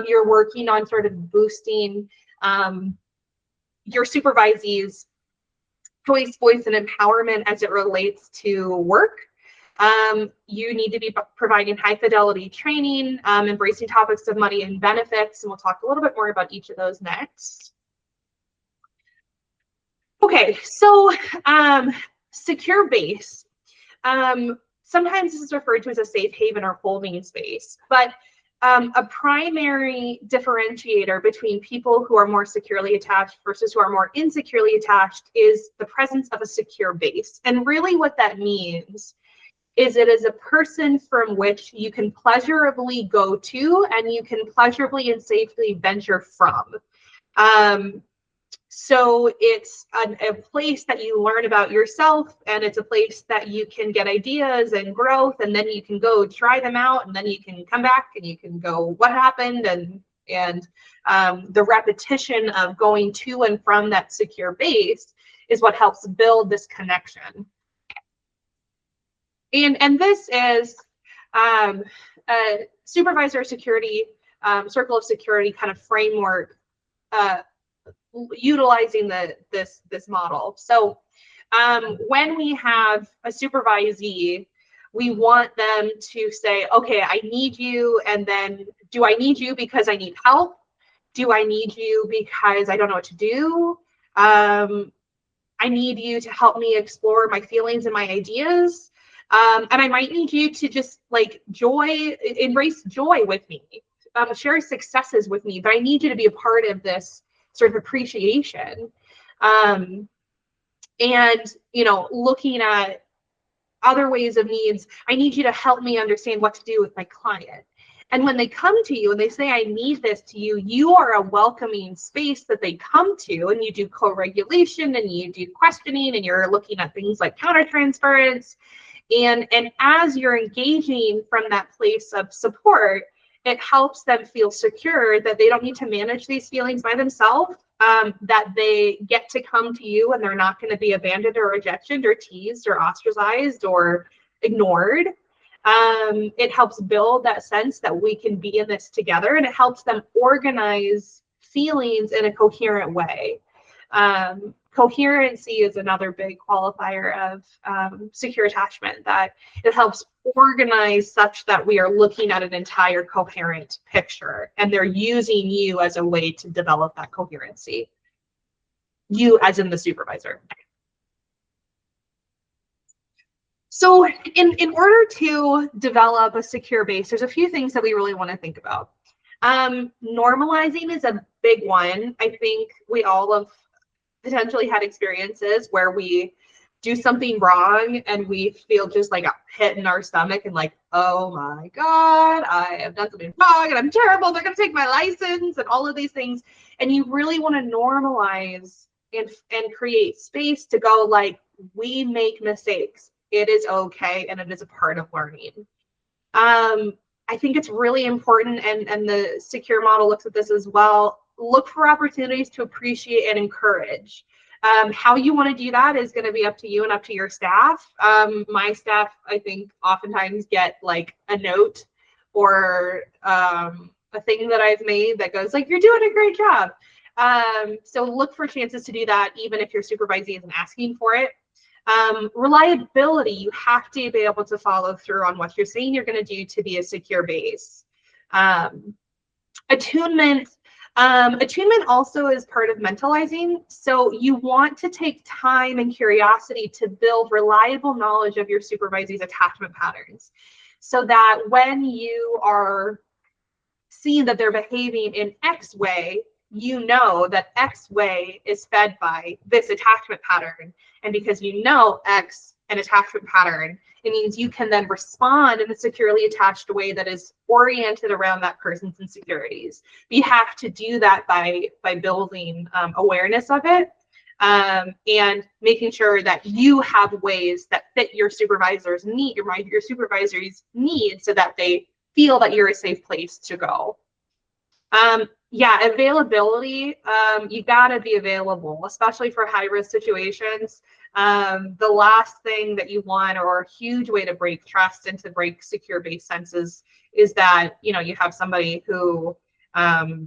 You're working on sort of boosting your supervisees' choice, voice, and empowerment as it relates to work. You need to be providing high fidelity training, embracing topics of money and benefits, and we'll talk a little bit more about each of those next. Okay, so secure base. Sometimes this is referred to as a safe haven or holding space, but a primary differentiator between people who are more securely attached versus who are more insecurely attached is the presence of a secure base. And really what that means is it is a person from which you can pleasurably go to and you can pleasurably and safely venture from. So it's a place that you learn about yourself, and it's a place that you can get ideas and growth, and then you can go try them out, and then you can come back and you can go, what happened? And the repetition of going to and from that secure base is what helps build this connection. And this is a supervisor security, circle of security kind of framework, utilizing this model. So when we have a supervisee, we want them to say, okay, I need you. And then, do I need you because I need help? Do I need you because I don't know what to do? I need you to help me explore my feelings and my ideas. And I might need you to just like embrace joy with me, share successes with me, but I need you to be a part of this sort of appreciation. And, you know, looking at other ways of needs, I need you to help me understand what to do with my client. And when they come to you and they say, I need this to you, you are a welcoming space that they come to, and you do co-regulation and you do questioning and you're looking at things like countertransference. And as you're engaging from that place of support, it helps them feel secure that they don't need to manage these feelings by themselves, that they get to come to you and they're not going to be abandoned or rejected or teased or ostracized or ignored. It helps build that sense that we can be in this together, and it helps them organize feelings in a coherent way. Coherency is another big qualifier of secure attachment, that it helps organize such that we are looking at an entire coherent picture, and they're using you as a way to develop that coherency. You as in the supervisor. So in order to develop a secure base, there's a few things that we really want to think about. Normalizing is a big one. I think we all have potentially had experiences where we do something wrong and we feel just like a pit in our stomach and like, oh my God, I have done something wrong and I'm terrible. They're going to take my license and all of these things. And you really want to normalize and create space to go like, we make mistakes. It is okay. And it is a part of learning. I think it's really important, and the secure model looks at this as well. Look for opportunities to appreciate and encourage. How you want to do that is going to be up to you and up to your staff. My staff, I think, oftentimes get like a note or a thing that I've made that goes like, you're doing a great job. So look for chances to do that, even if your supervisee isn't asking for it. Reliability, you have to be able to follow through on what you're saying you're going to do to be a secure base. Attunement also is part of mentalizing. So you want to take time and curiosity to build reliable knowledge of your supervisee's attachment patterns, so that when you are seeing that they're behaving in X way, you know that X way is fed by this attachment pattern. And because you know X, an attachment pattern, it means you can then respond in a securely attached way that is oriented around that person's insecurities. But you have to do that by building awareness of it, and making sure that you have ways that fit your supervisor's need, your supervisor's needs, so that they feel that you're a safe place to go. Yeah, availability, you gotta be available, especially for high-risk situations. The last thing that you want, or a huge way to break trust and to break secure base senses, is that, you know, you have somebody who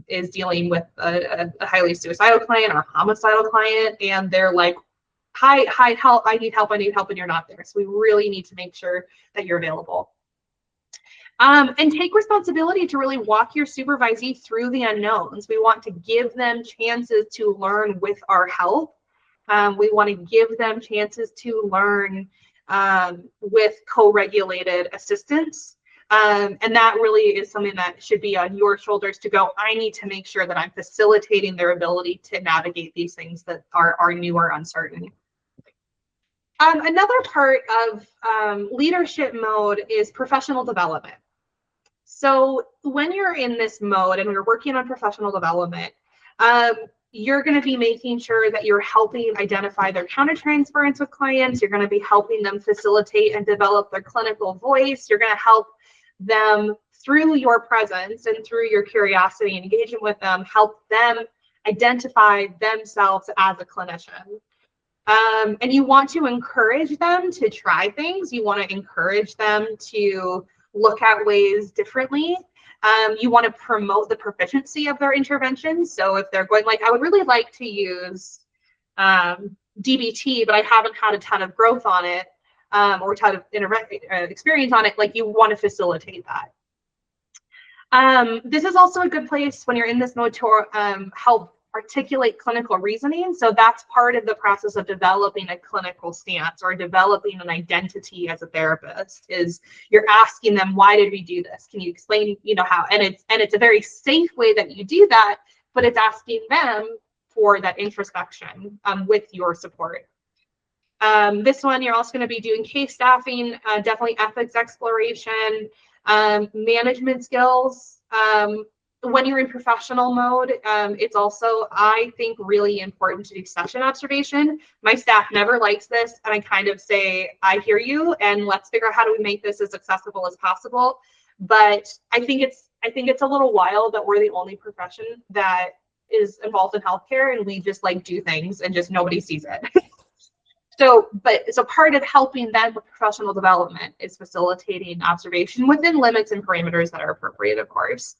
is dealing with a highly suicidal client or a homicidal client, and they're like, hi, help, I need help, and you're not there. So we really need to make sure that you're available. And take responsibility to really walk your supervisee through the unknowns. We want to give them chances to learn with our help. We want to give them chances to learn with co-regulated assistance. And that really is something that should be on your shoulders to go, I need to make sure that I'm facilitating their ability to navigate these things that are new or uncertain. Another part of leadership mode is professional development. So when you're in this mode and you're working on professional development, you're going to be making sure that you're helping identify their countertransference with clients. You're going to be helping them facilitate and develop their clinical voice. You're going to help them through your presence and through your curiosity and engagement with them, help them identify themselves as a clinician. And you want to encourage them to try things. You want to encourage them to look at ways differently. You want to promote the proficiency of their interventions. So if they're going, like, I would really like to use DBT, but I haven't had a ton of growth on it, or a ton of experience on it, like, you want to facilitate that. This is also a good place when you're in this mode to help articulate clinical reasoning. So that's part of the process of developing a clinical stance or developing an identity as a therapist, is you're asking them, why did we do this? Can you explain, how? And it's a very safe way that you do that, but it's asking them for that introspection with your support. This one, you're also going to be doing case staffing, definitely ethics exploration, management skills. When you're in professional mode, it's also, I think, really important to do session observation. My staff never likes this, and I kind of say, I hear you, and let's figure out how do we make this as accessible as possible. But I think it's a little wild that we're the only profession that is involved in healthcare, and we just like do things and just nobody sees it. So part of helping them with professional development is facilitating observation within limits and parameters that are appropriate, of course.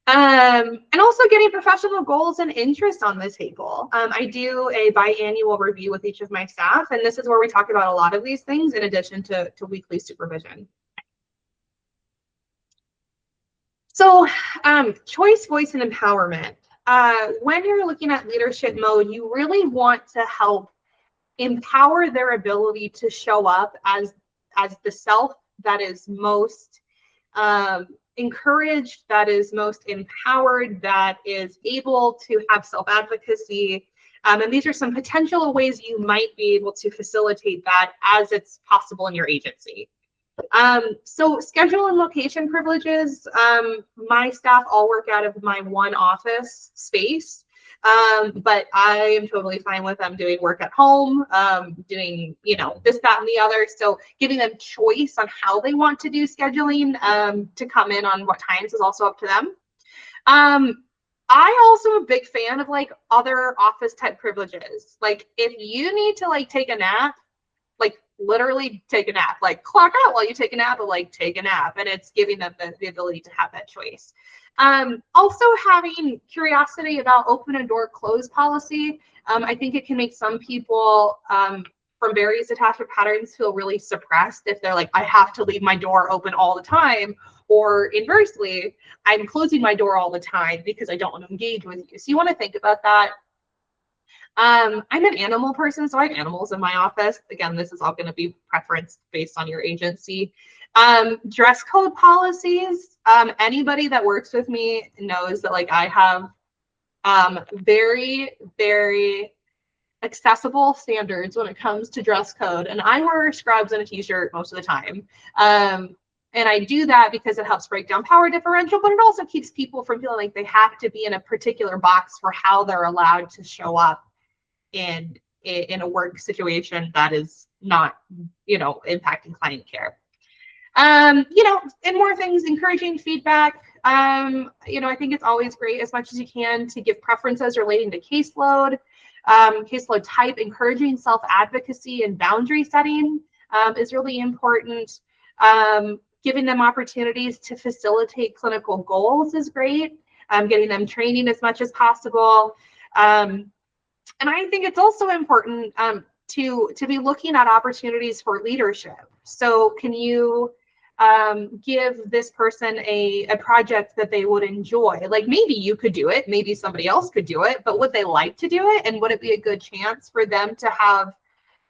And also getting professional goals and interests on the table. I do a biannual review with each of my staff, and this is where we talk about a lot of these things in addition to weekly supervision. So choice, voice, and empowerment. When you're looking at leadership mode, you really want to help empower their ability to show up as the self that is most encouraged, that is most empowered, that is able to have self-advocacy. And these are some potential ways you might be able to facilitate that as it's possible in your agency. So schedule and location privileges. My staff all work out of my one office space. But I am totally fine with them doing work at home, doing, this, that, and the other. So giving them choice on how they want to do scheduling, to come in on what times is also up to them. I also am a big fan of like other office type privileges. Like if you need to like take a nap, like literally take a nap, like clock out while you take a nap, but like take a nap, and it's giving them the ability to have that choice. Also having curiosity about open and door close policy. I think it can make some people from various attachment patterns feel really suppressed if they're like, I have to leave my door open all the time, or inversely, I'm closing my door all the time because I don't want to engage with you. So you want to think about that. I'm an animal person, so I have animals in my office. Again, this is all going to be preference based on your agency. Dress code policies. Anybody that works with me knows that like I have very, very accessible standards when it comes to dress code, and I wear scrubs and a t-shirt most of the time. And I do that because it helps break down power differential, but it also keeps people from feeling like they have to be in a particular box for how they're allowed to show up in a work situation that is not, impacting client care. And more things, encouraging feedback. I think it's always great as much as you can to give preferences relating to caseload, caseload type. Encouraging self-advocacy and boundary setting is really important. Giving them opportunities to facilitate clinical goals is great. Getting them training as much as possible. And I think it's also important to be looking at opportunities for leadership. So can you give this person a project that they would enjoy? Like maybe you could do it, maybe somebody else could do it, but would they like to do it? And would it be a good chance for them to have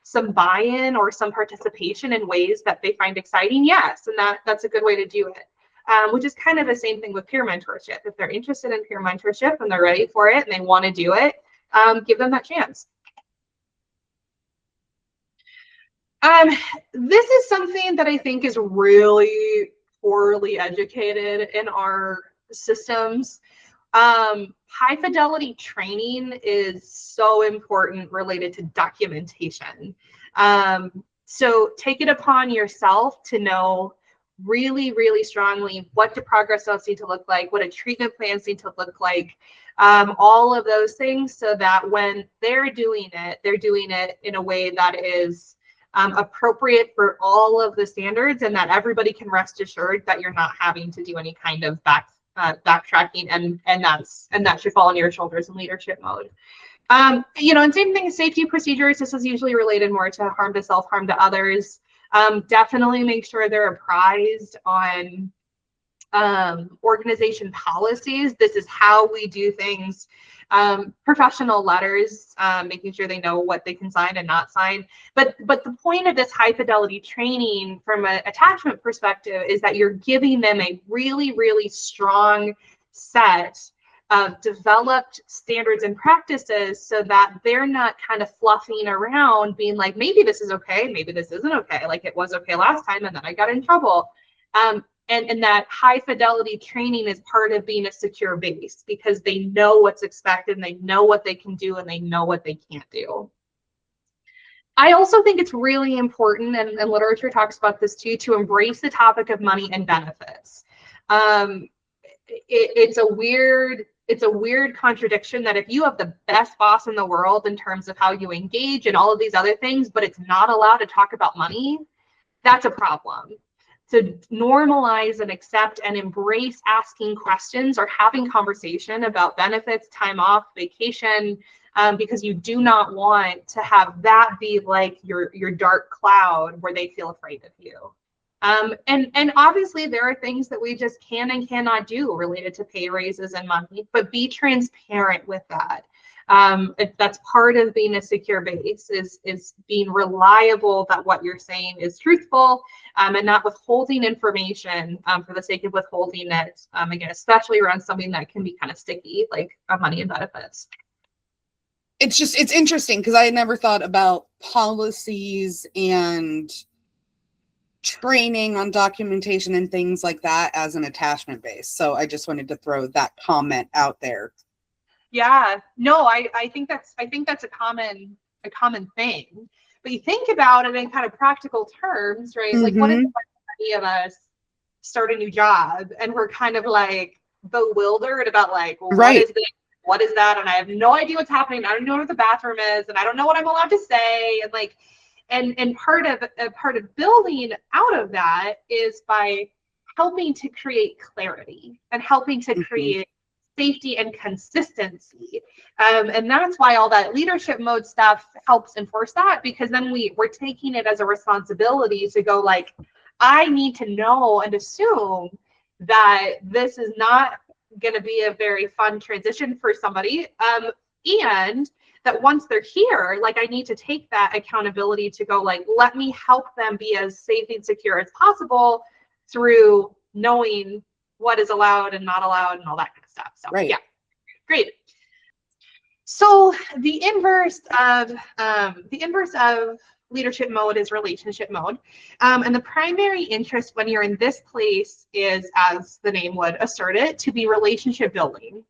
some buy-in or some participation in ways that they find exciting? Yes, and that's a good way to do it. Which is kind of the same thing with peer mentorship. If they're interested in peer mentorship and they're ready for it and they want to do it, give them that chance. This is something that I think is really poorly educated in our systems. High fidelity training is so important related to documentation. So take it upon yourself to know really, really strongly what do progress notes need to look like, what a treatment plans need to look like, all of those things, so that when they're doing it in a way that is appropriate for all of the standards, and that everybody can rest assured that you're not having to do any kind of backtracking, and that should fall on your shoulders in leadership mode. And same thing as safety procedures. This is usually related more to harm to self, harm to others. Definitely make sure they're apprised on organization policies. This is how we do things. Professional letters, making sure they know what they can sign and not sign. But the point of this high fidelity training from an attachment perspective is that you're giving them a really, really strong set of developed standards and practices, so that they're not kind of fluffing around being like, maybe this is okay, maybe this isn't okay, like it was okay last time and then I got in trouble. And that high fidelity training is part of being a secure base, because they know what's expected, and they know what they can do, and they know what they can't do. I also think it's really important, and literature talks about this too, to embrace the topic of money and benefits. It's a weird contradiction that if you have the best boss in the world in terms of how you engage and all of these other things, but it's not allowed to talk about money, that's a problem. To normalize and accept and embrace asking questions or having conversation about benefits, time off, vacation, because you do not want to have that be like your dark cloud where they feel afraid of you. And obviously there are things that we just can and cannot do related to pay raises and money, but be transparent with that. That's part of being a secure base, is being reliable that what you're saying is truthful, and not withholding information for the sake of withholding it, again, especially around something that can be kind of sticky, like money and benefits. It's interesting, because I had never thought about policies and training on documentation and things like that as an attachment base. So I just wanted to throw that comment out there. Yeah, no, I think that's a common thing. But you think about it in kind of practical terms, right? Like, what if any of us start a new job and we're kind of like bewildered about like, well, what is this? What is that? And I have no idea what's happening. I don't know where the bathroom is, and I don't know what I'm allowed to say. And like, and part of building out of that is by helping to create clarity and helping to create safety and consistency. And that's why all that leadership mode stuff helps enforce that, because then we're taking it as a responsibility to go like, I need to know and assume that this is not going to be a very fun transition for somebody. And that once they're here, like, I need to take that accountability to go like, let me help them be as safe and secure as possible through knowing what is allowed and not allowed and all that kind of stuff. So yeah, great. So the inverse of leadership mode is relationship mode. And the primary interest when you're in this place is, as the name would assert it, to be relationship building.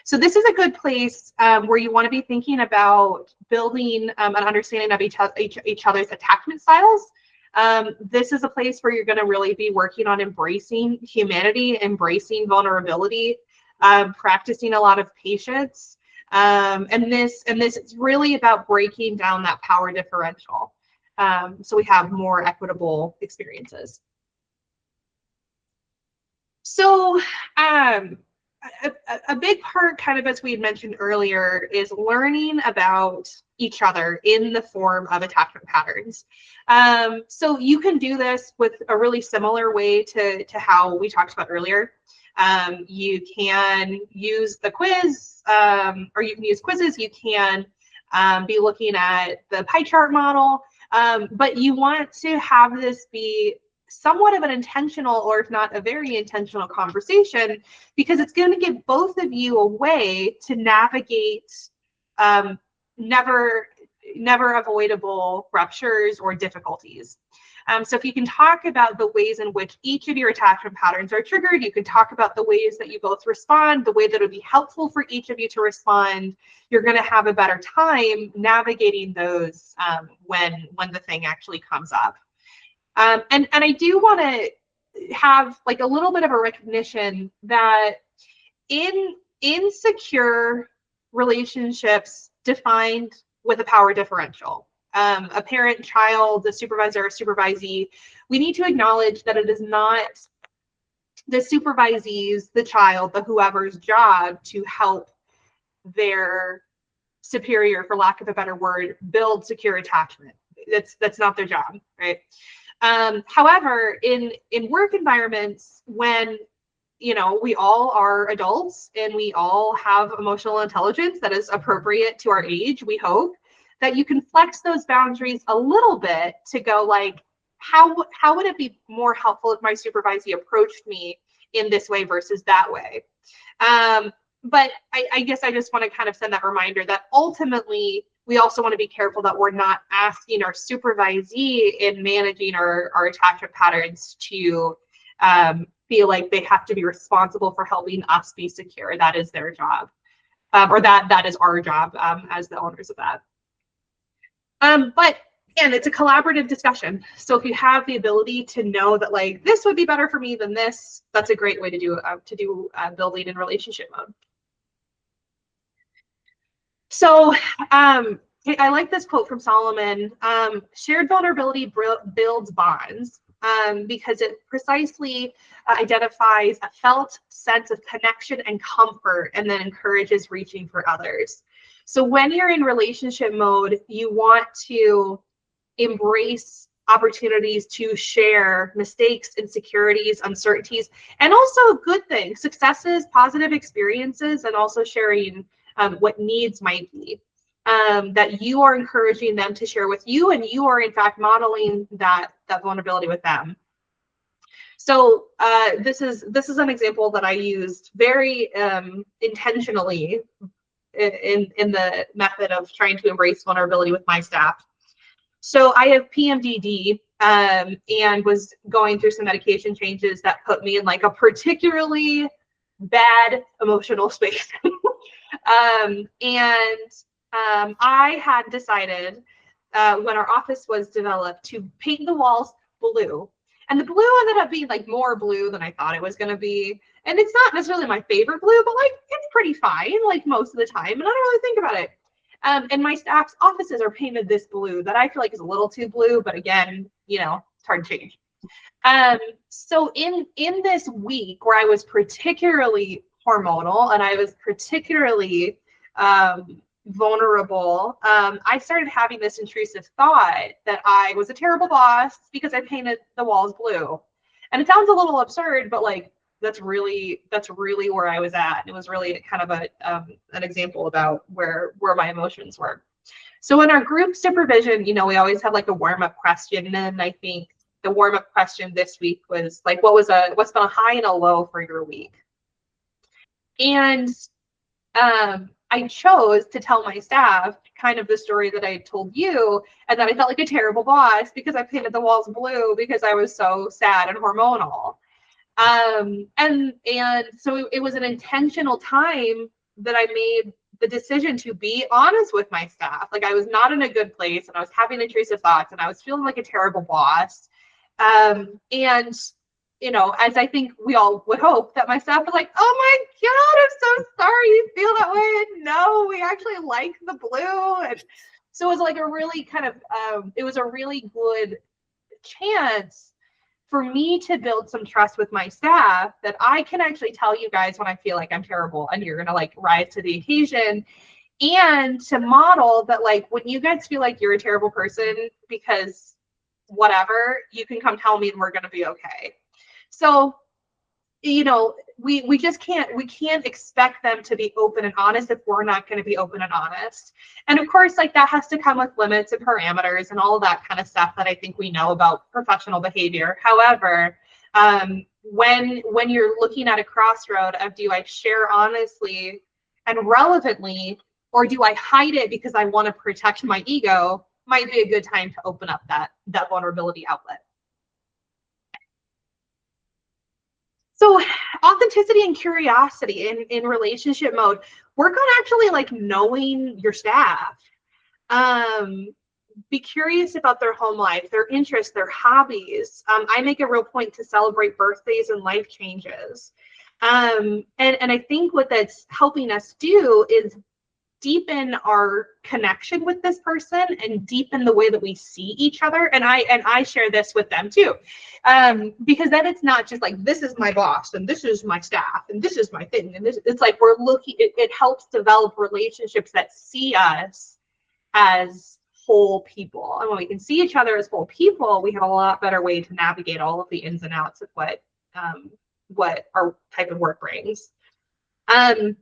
So this is a good place where you want to be thinking about building an understanding of each other's attachment styles. This is a place where you're going to really be working on embracing humanity, embracing vulnerability, practicing a lot of patience. And this is really about breaking down that power differential. So we have more equitable experiences. So a big part, kind of as we had mentioned earlier, is learning about each other in the form of attachment patterns. So you can do this with a really similar way to how we talked about earlier. You can use the quiz, or you can use quizzes. You can be looking at the pie chart model, but you want to have this be somewhat of an intentional, or if not a very intentional, conversation, because it's going to give both of you a way to navigate never never avoidable ruptures or difficulties. So if you can talk about the ways in which each of your attachment patterns are triggered, you can talk about the ways that you both respond, the way that would be helpful for each of you to respond, you're going to have a better time navigating those when the thing actually comes up. And I do want to have like a little bit of a recognition that in insecure relationships defined with a power differential, a parent, child, a supervisor, a supervisee, we need to acknowledge that it is not the supervisee's, the child, the whoever's job to help their superior, for lack of a better word, build secure attachment. That's not their job, right? However, in work environments, when we all are adults and we all have emotional intelligence that is appropriate to our age, we hope that you can flex those boundaries a little bit to go like, how would it be more helpful if my supervisee approached me in this way versus that way? But I guess I just want to kind of send that reminder that ultimately we also want to be careful that we're not asking our supervisee in managing our attachment patterns to feel like they have to be responsible for helping us be secure. That is their job, or that is our job as the owners of that. But again, it's a collaborative discussion. So if you have the ability to know that like this would be better for me than this, that's a great way to do building in relationship mode. So I like this quote from Solomon. Shared vulnerability builds bonds because it precisely identifies a felt sense of connection and comfort, and then encourages reaching for others. So when you're in relationship mode, you want to embrace opportunities to share mistakes, insecurities, uncertainties, and also good things, successes, positive experiences, and also sharing what needs might be that you are encouraging them to share with you, and you are in fact modeling that vulnerability with them. So this is an example that I used very intentionally in the method of trying to embrace vulnerability with my staff. So I have PMDD and was going through some medication changes that put me in like a particularly bad emotional space. I had decided when our office was developed to paint the walls blue. And the blue ended up being like more blue than I thought it was going to be. And it's not necessarily my favorite blue, but like it's pretty fine like most of the time. And I don't really think about it. And my staff's offices are painted this blue that I feel like is a little too blue, but again, it's hard to change. So in this week where I was particularly hormonal and I was particularly vulnerable, I started having this intrusive thought that I was a terrible boss because I painted the walls blue. And it sounds a little absurd, but like that's really where I was at. It was really kind of an example about where my emotions were. So in our group supervision, we always have like a warm-up question, and I think the warm-up question this week was like, what's been a high and a low for your week? And I chose to tell my staff kind of the story that I told you, and that I felt like a terrible boss because I painted the walls blue because I was so sad and hormonal. And so it was an intentional time that I made the decision to be honest with my staff. Like I was not in a good place, and I was having intrusive thoughts, and I was feeling like a terrible boss. As I think we all would hope, that my staff were like, oh my God, I'm so sorry you feel that way. And no, we actually like the blue. And so it was like a really kind of, it was a really good chance for me to build some trust with my staff that I can actually tell you guys when I feel like I'm terrible and you're going to like rise to the occasion, and to model that like when you guys feel like you're a terrible person because whatever, you can come tell me and we're going to be okay. So, we just can't expect them to be open and honest if we're not going to be open and honest. And of course, like that has to come with limits and parameters and all of that kind of stuff that I think we know about professional behavior. However, when you're looking at a crossroad of do I share honestly and relevantly or do I hide it because I want to protect my ego, might be a good time to open up that vulnerability outlet. So authenticity and curiosity in relationship mode, work on actually like knowing your staff. Be curious about their home life, their interests, their hobbies. I make a real point to celebrate birthdays and life changes. And I think what that's helping us do is deepen our connection with this person and deepen the way that we see each other. And I share this with them too. Because then it's not just like, this is my boss and this is my staff and this is my thing. And this, it's like we're looking, it helps develop relationships that see us as whole people. And when we can see each other as whole people, we have a lot better way to navigate all of the ins and outs of what our type of work brings. And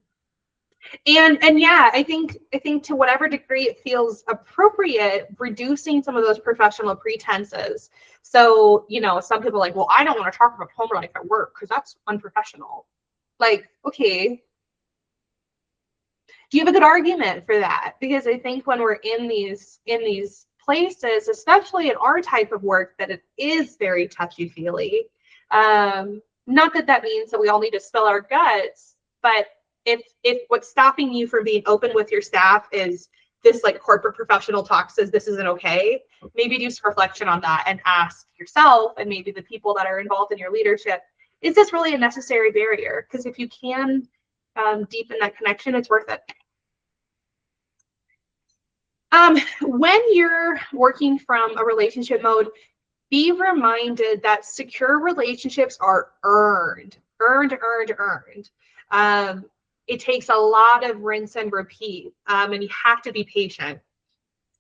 yeah, I think to whatever degree it feels appropriate, reducing some of those professional pretenses. So, you know, some people are like, well, I don't want to talk about home life at work because that's unprofessional. Like, okay, do you have a good argument for that? Because I think when we're in these places, especially in our type of work, that it is very touchy-feely. Not that means that we all need to spill our guts, but if what's stopping you from being open with your staff is this like corporate professional talk says this isn't okay, maybe do some reflection on that and ask yourself and maybe the people that are involved in your leadership, is this really a necessary barrier? Because if you can deepen that connection, it's worth it. When you're working from a relationship mode, be reminded that secure relationships are earned. It takes a lot of rinse and repeat, and you have to be patient.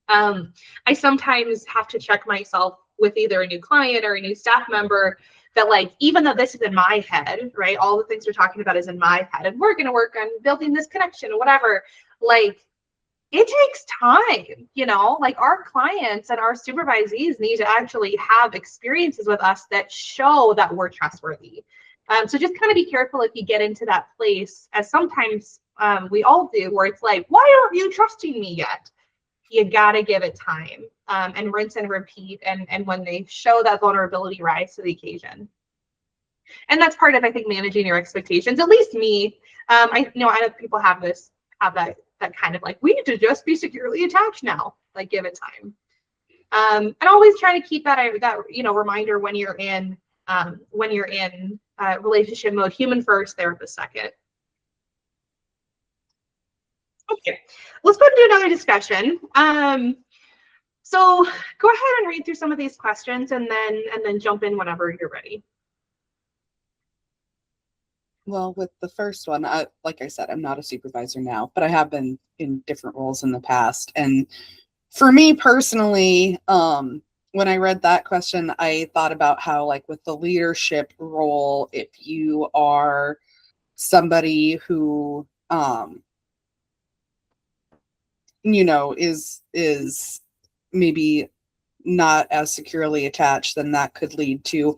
I sometimes have to check myself with either a new client or a new staff member that, like, even though this is in my head, right, all the things we're talking about is in my head, and we're going to work on building this connection or whatever, like, it takes time, you know, like our clients and our supervisees need to actually have experiences with us that show that we're trustworthy. So just kind of be careful if you get into that place, as sometimes we all do, where it's like, why aren't you trusting me yet? You got to give it time and rinse and repeat. And when they show that vulnerability, rise to the occasion. And that's part of, I think, managing your expectations. At least me, I know people have that kind of like, we need to just be securely attached now. Like, give it time. And always try to keep that reminder when you're in relationship mode, human first, therapist second. Okay, let's go into another discussion. So go ahead and read through some of these questions and then jump in whenever you're ready. Well, with the first one, like I said, I'm not a supervisor now, but I have been in different roles in the past. And for me personally, when I read that question, I thought about how, like, with the leadership role, if you are somebody who, you know, is maybe not as securely attached, then that could lead to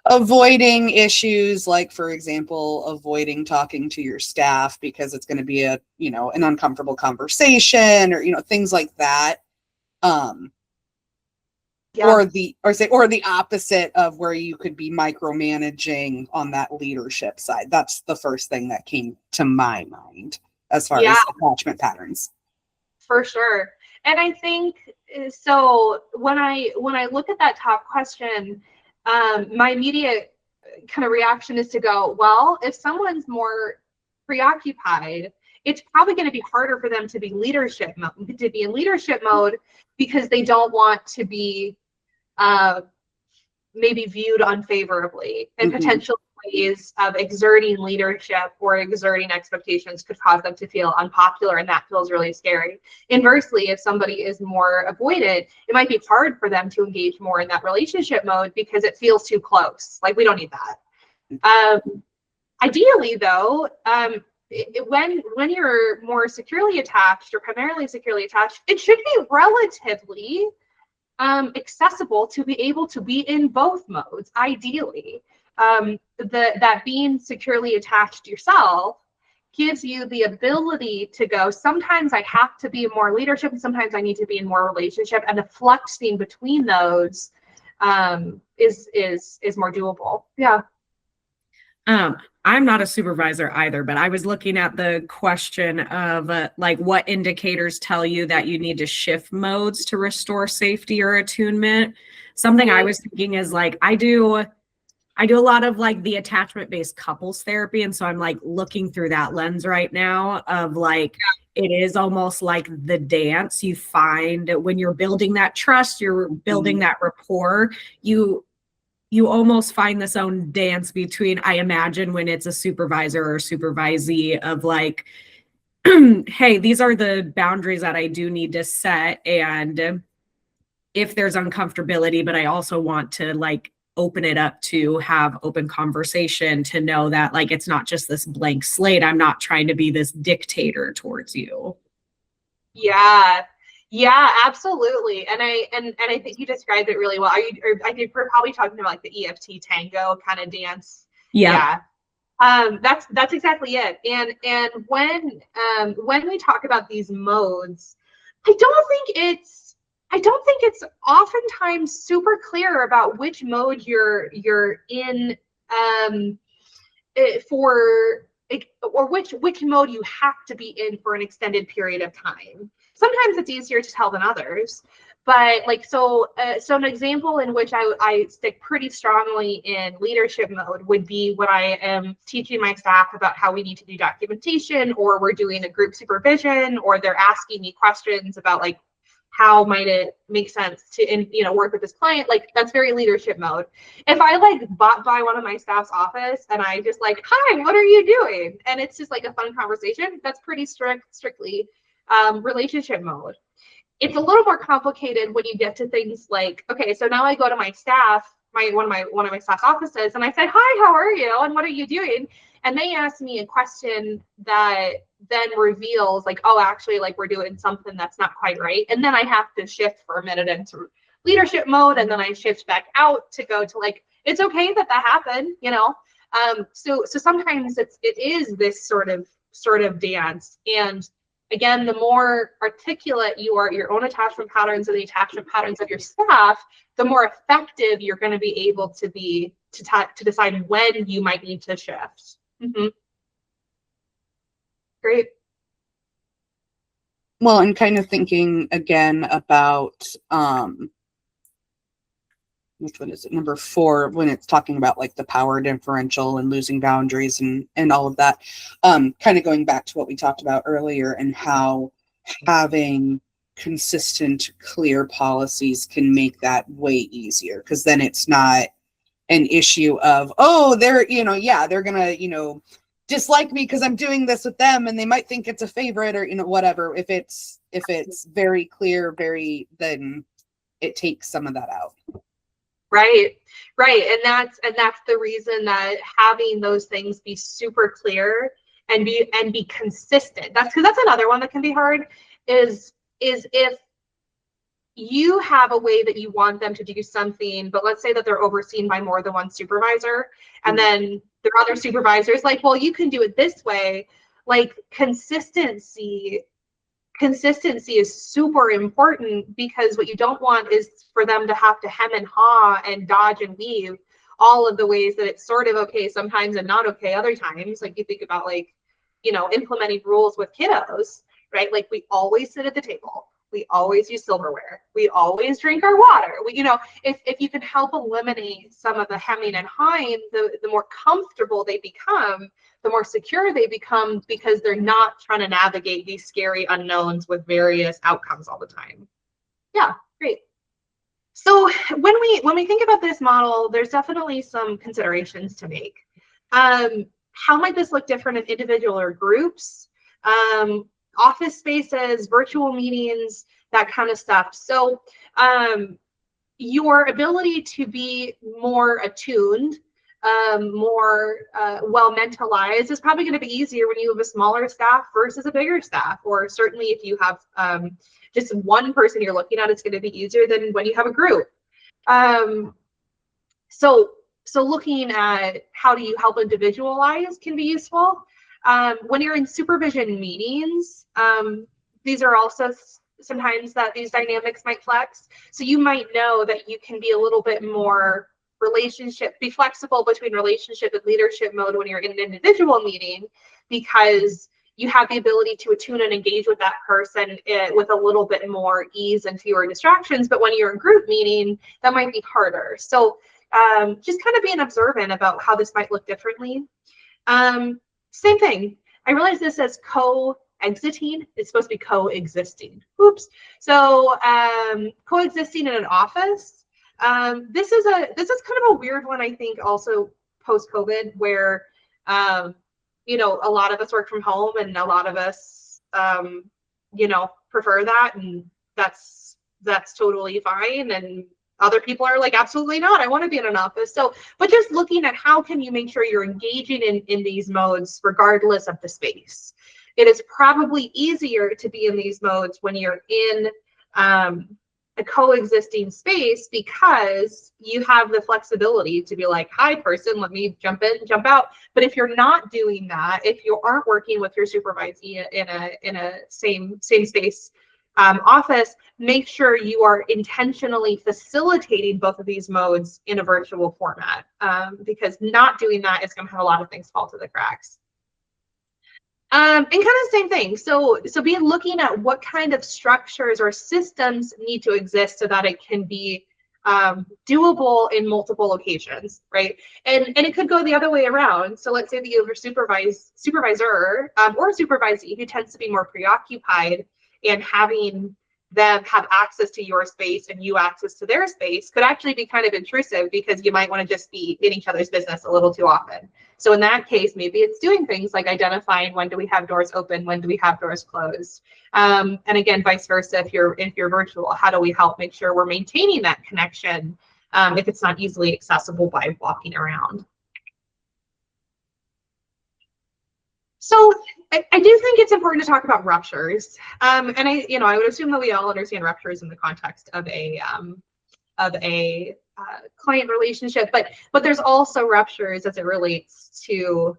avoiding issues, like, for example, avoiding talking to your staff because it's going to be an uncomfortable conversation, or, things like that. Yeah. Or the opposite of where you could be micromanaging on that leadership side. That's the first thing that came to my mind as far as attachment patterns. For sure. And I think, so when I look at that top question, my immediate kind of reaction is to go, well, if someone's more preoccupied, it's probably going to be harder for them to be in leadership mode because they don't want to be maybe viewed unfavorably, and potential ways of exerting leadership or exerting expectations could cause them to feel unpopular, and that feels really scary. Inversely, if somebody is more avoided, it might be hard for them to engage more in that relationship mode because it feels too close. Like, we don't need that. Ideally, though, when you're more securely attached or primarily securely attached, it should be relatively accessible to be able to be in both modes, ideally. That being securely attached yourself gives you the ability to go, sometimes I have to be in more leadership and sometimes I need to be in more relationship, and the flexing between those is more doable. Yeah. I'm not a supervisor either, but I was looking at the question of like what indicators tell you that you need to shift modes to restore safety or attunement. Something I was thinking is like, I do a lot of like the attachment-based couples therapy. And so I'm like looking through that lens right now of like, it is almost like the dance you find when you're building that trust, you're building that rapport, you almost find this own dance between, I imagine when it's a supervisor or supervisee of like, hey, these are the boundaries that I do need to set. And if there's uncomfortability, but I also want to like open it up to have open conversation, to know that like, it's not just this blank slate. I'm not trying to be this dictator towards you. Yeah. Yeah, absolutely. And I think you described it really well. I think we're probably talking about like the EFT tango kind of dance. Yeah. That's exactly it. And when we talk about these modes, I don't think it's oftentimes super clear about which mode you're in or which mode you have to be in for an extended period of time. Sometimes it's easier to tell than others, but like so an example in which I stick pretty strongly in leadership mode would be when I am teaching my staff about how we need to do documentation, or we're doing a group supervision, or they're asking me questions about like how might it make sense to work with this client. Like that's very leadership mode. If I like bought by one of my staff's office and I just like, hi, what are you doing? And it's just like a fun conversation, that's pretty strictly relationship mode. It's a little more complicated when you get to things like, okay, so now I go to my staff, one of my staff's offices, and I said, hi, how are you? And what are you doing? And they ask me a question that then reveals like, oh, actually, like we're doing something that's not quite right. And then I have to shift for a minute into leadership mode, and then I shift back out to go to like, it's okay that happened, So sometimes it is this sort of dance. And again, the more articulate you are, your own attachment patterns and the attachment patterns of your staff, the more effective you're going to be able to be to decide when you might need to shift. Mm-hmm. Great. Well, and kind of thinking again about which one is it? Number 4, when it's talking about like the power differential and losing boundaries and all of that. Kind of going back to what we talked about earlier, and how having consistent, clear policies can make that way easier, because then it's not an issue of, oh, they're gonna dislike me because I'm doing this with them, and they might think it's a favorite, or whatever. If it's very clear, then it takes some of that out. Right. And that's the reason that having those things be super clear and be consistent. That's another one that can be hard, is if you have a way that you want them to do something, but let's say that they're overseen by more than one supervisor, and then there are other supervisors like, well, you can do it this way. Like consistency is super important, because what you don't want is for them to have to hem and haw and dodge and weave all of the ways that it's sort of okay sometimes and not okay other times. Like you think about like, implementing rules with kiddos, right? Like we always sit at the table. We always use silverware. We always drink our water. If you can help eliminate some of the hemming and hawing, the more comfortable they become, the more secure they become, because they're not trying to navigate these scary unknowns with various outcomes all the time. Yeah, great. So when we think about this model, there's definitely some considerations to make. How might this look different in individual or groups? Office spaces, virtual meetings, that kind of stuff. So your ability to be more attuned, more well mentalized is probably going to be easier when you have a smaller staff versus a bigger staff, or certainly if you have just one person you're looking at, it's going to be easier than when you have a group. So looking at how do you help individualize can be useful. When you're in supervision meetings, these are also sometimes that these dynamics might flex. So you might know that you can be a little bit more be flexible between relationship and leadership mode when you're in an individual meeting, because you have the ability to attune and engage with that person with a little bit more ease and fewer distractions. But when you're in group meeting, that might be harder. So just kind of being observant about how this might look differently. Same thing. I realize this says coexiting. It's supposed to be coexisting. Oops. So coexisting in an office. This is kind of a weird one, I think, also post-COVID, where you know, a lot of us work from home, and a lot of us you know, prefer that, and that's totally fine. And other people are like, absolutely not, I want to be in an office. So, but just looking at how can you make sure you're engaging in these modes regardless of the space. It is probably easier to be in these modes when you're in a coexisting space, because you have the flexibility to be like, hi person, let me jump in, jump out. But if you're not doing that, if you aren't working with your supervisee in a same space office, make sure you are intentionally facilitating both of these modes in a virtual format, because not doing that is going to have a lot of things fall to the cracks. And kind of the same thing. So be looking at what kind of structures or systems need to exist so that it can be doable in multiple locations, right? And it could go the other way around. So let's say that you have a supervisor or supervisee who tends to be more preoccupied, and having them have access to your space and you access to their space could actually be kind of intrusive, because you might want to just be in each other's business a little too often. So in that case, maybe it's doing things like identifying when do we have doors open, when do we have doors closed, and again, vice versa. If you're virtual, how do we help make sure we're maintaining that connection if it's not easily accessible by walking around? So I do think it's important to talk about ruptures, and I would assume that we all understand ruptures in the context of a client relationship, but there's also ruptures as it relates to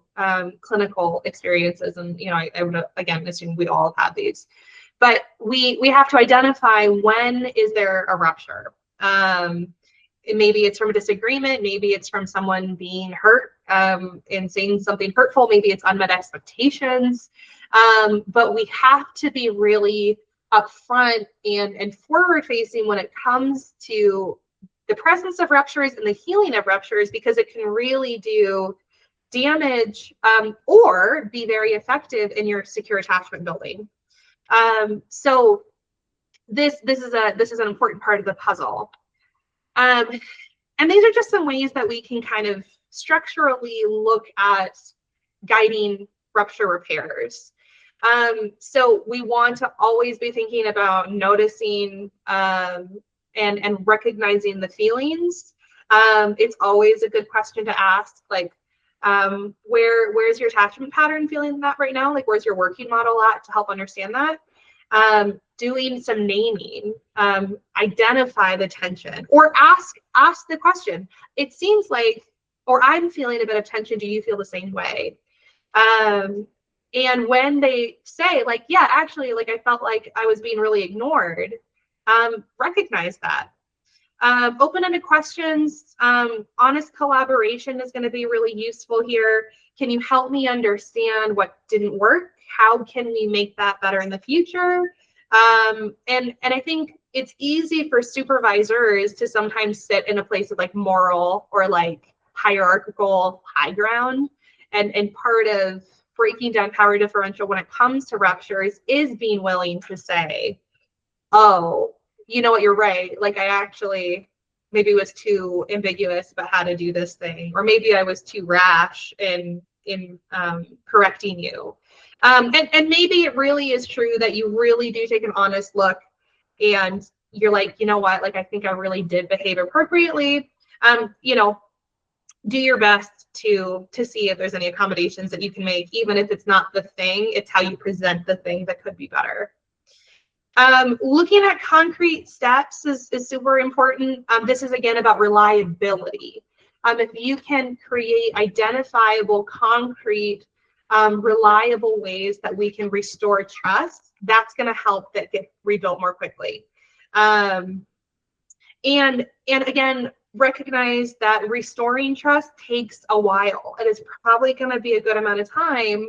clinical experiences, and I would again assume we all have had these, but we have to identify when is there a rupture. Maybe it's from a disagreement, maybe it's from someone being hurt and saying something hurtful, maybe it's unmet expectations, but we have to be really upfront and forward facing when it comes to the presence of ruptures and the healing of ruptures, because it can really do damage or be very effective in your secure attachment building. So this is an important part of the puzzle. And these are just some ways that we can kind of structurally look at guiding rupture repairs. So we want to always be thinking about noticing and recognizing the feelings. It's always a good question to ask, like, where's your attachment pattern feeling that right now? Like, where's your working model at, to help understand that? Doing some naming, identify the tension, or ask the question. It seems like, or I'm feeling a bit of tension, do you feel the same way? And when they say, like, yeah, actually, like, I felt like I was being really ignored, recognize that. Open-ended questions, honest collaboration is going to be really useful here. Can you help me understand what didn't work? How can we make that better in the future? And I think it's easy for supervisors to sometimes sit in a place of like moral or like hierarchical high ground. And part of breaking down power differential when it comes to ruptures is being willing to say, oh, you know what, you're right. Like, I actually maybe was too ambiguous about how to do this thing, or maybe I was too rash in correcting you. And maybe it really is true that you really do take an honest look and you're like, you know what, like, I think I really did behave appropriately. Do your best to see if there's any accommodations that you can make, even if it's not the thing, it's how you present the thing that could be better. Looking at concrete steps is super important. This is again about reliability. If you can create identifiable concrete reliable ways that we can restore trust, that's going to help that get rebuilt more quickly. And again, recognize that restoring trust takes a while. It is probably going to be a good amount of time,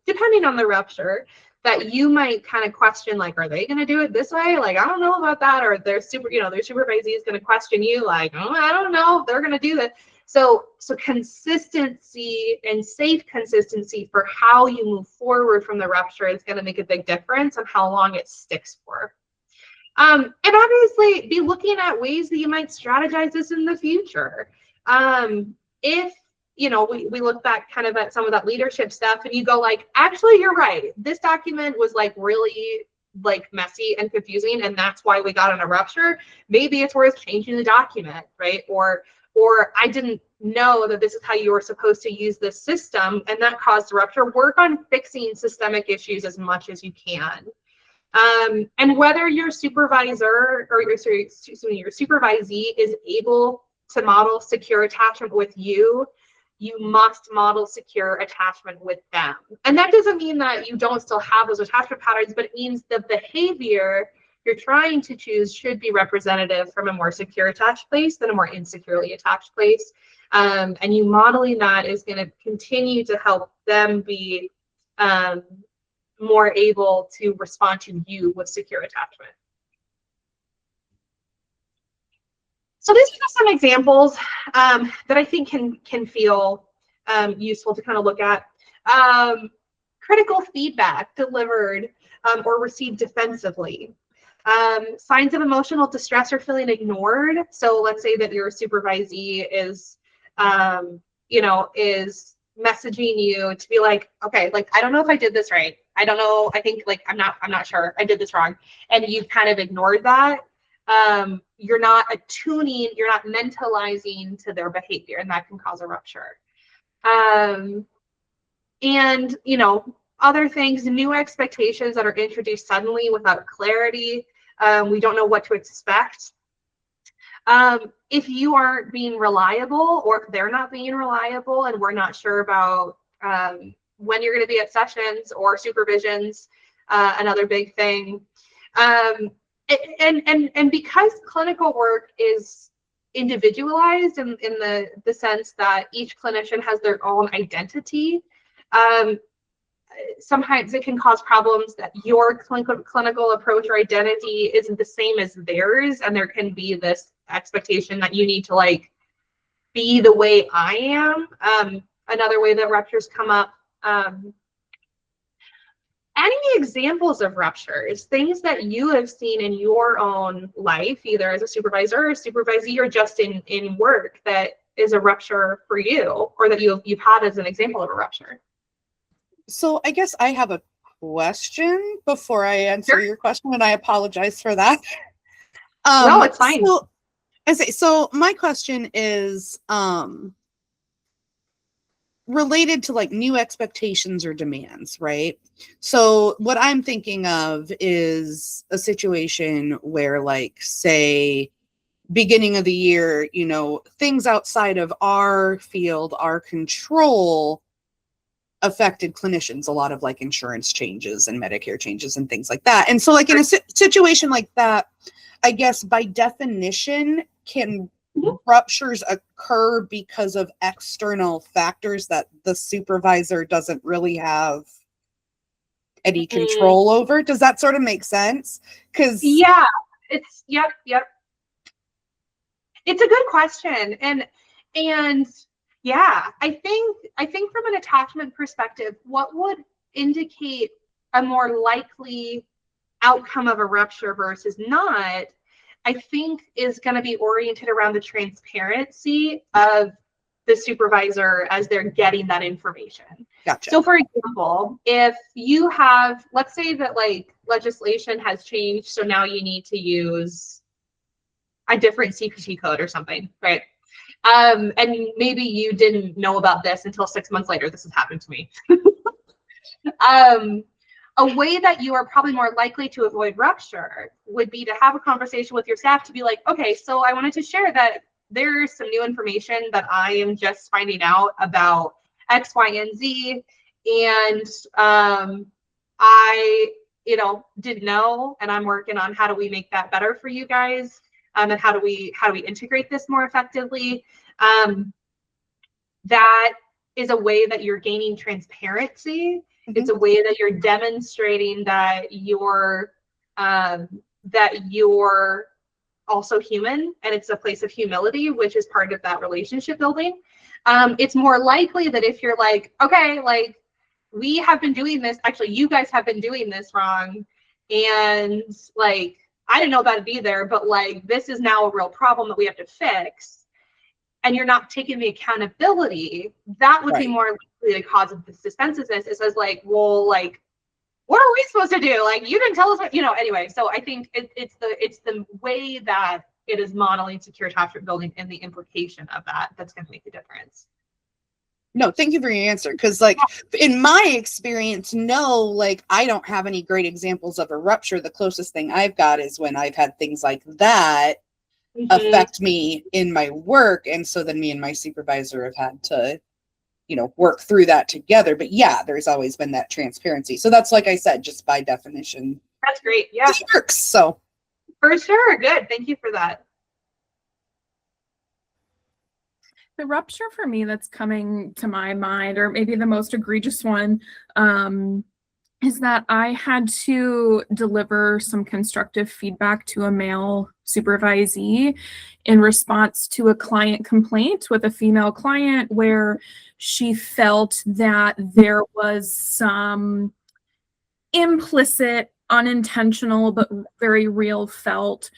depending on the rupture, that you might kind of question, like, are they going to do it this way? Like, I don't know about that. Or their supervisee is going to question you, like, oh, I don't know if they're going to do that. So consistency and safe consistency for how you move forward from the rupture is going to make a big difference on how long it sticks for. And obviously be looking at ways that you might strategize this in the future. If, we look back kind of at some of that leadership stuff and you go like, actually, you're right. This document was like really like messy and confusing, and that's why we got in a rupture. Maybe it's worth changing the document, right? Or I didn't know that this is how you were supposed to use this system, and that caused a rupture. Work on fixing systemic issues as much as you can. And whether your supervisor or your supervisee is able to model secure attachment with you, you must model secure attachment with them. And that doesn't mean that you don't still have those attachment patterns, but it means the behavior you're trying to choose should be representative from a more secure attached place than a more insecurely attached place. And you modeling that is going to continue to help them be more able to respond to you with secure attachment. So these are just some examples that I think can feel useful to kind of look at. Critical feedback delivered or received defensively. Signs of emotional distress or feeling ignored. So let's say that your supervisee is, is messaging you to be like, okay, like, I don't know if I did this right. I don't know. I think like, I'm not sure. I did this wrong. And you've kind of ignored that. You're not attuning, you're not mentalizing to their behavior, and that can cause a rupture. And, other things, new expectations that are introduced suddenly without clarity. We don't know what to expect. If you aren't being reliable, or if they're not being reliable and we're not sure about when you're going to be at sessions or supervisions, another big thing. And because clinical work is individualized in the sense that each clinician has their own identity, sometimes it can cause problems that your clinical approach or identity isn't the same as theirs, and there can be this expectation that you need to like be the way I am. Another way that ruptures come up. Any examples of ruptures, things that you have seen in your own life, either as a supervisor or supervisee, or just in work, that is a rupture for you, or that you've had as an example of a rupture? So I guess I have a question before I answer your question, and I apologize for that. No, it's fine. So my question is related to like new expectations or demands, right? So what I'm thinking of is a situation where, like, say, beginning of the year, things outside of our field, our control, affected clinicians, a lot of like insurance changes and Medicare changes and things like that. And so like in a situation like that, I guess by definition, can ruptures occur because of external factors that the supervisor doesn't really have any control over? Does that sort of make sense? Because yeah, it's yep. It's a good question, and yeah, I think from an attachment perspective, what would indicate a more likely outcome of a rupture versus not, I think is going to be oriented around the transparency of the supervisor as they're getting that information. Gotcha. So for example, if you have, let's say that like legislation has changed, so now you need to use a different CPT code or something, right? And maybe you didn't know about this until 6 months later. This has happened to me. A way that you are probably more likely to avoid rupture would be to have a conversation with your staff to be like, okay, so I wanted to share that there's some new information that I am just finding out about X, Y, and Z. And I, didn't know, and I'm working on how do we make that better for you guys, and how do we integrate this more effectively. That is a way that you're gaining transparency. Mm-hmm. It's a way that you're demonstrating that you're also human, and it's a place of humility, which is part of that relationship building. It's more likely that if you're like, okay, like, we have been doing this, actually, you guys have been doing this wrong, and like, I didn't know about it either, but like, this is now a real problem that we have to fix, and you're not taking the accountability, that would be more likely the cause of the defensiveness. It says like, well, like, what are we supposed to do? Like, you didn't tell us what, anyway. So I think it's the way that it is modeling secure attachment building and the implication of that that's going to make a difference. No, thank you for your answer. Because like in my experience, no, like I don't have any great examples of a rupture. The closest thing I've got is when I've had things like that affect me in my work. And so then me and my supervisor have had to, work through that together. But yeah, there's always been that transparency. So that's, like I said, just by definition. That's great. Yeah. It works. So for sure. Good. Thank you for that. The rupture for me that's coming to my mind, or maybe the most egregious one, is that I had to deliver some constructive feedback to a male supervisee in response to a client complaint with a female client where she felt that there was some implicit, unintentional, but very real felt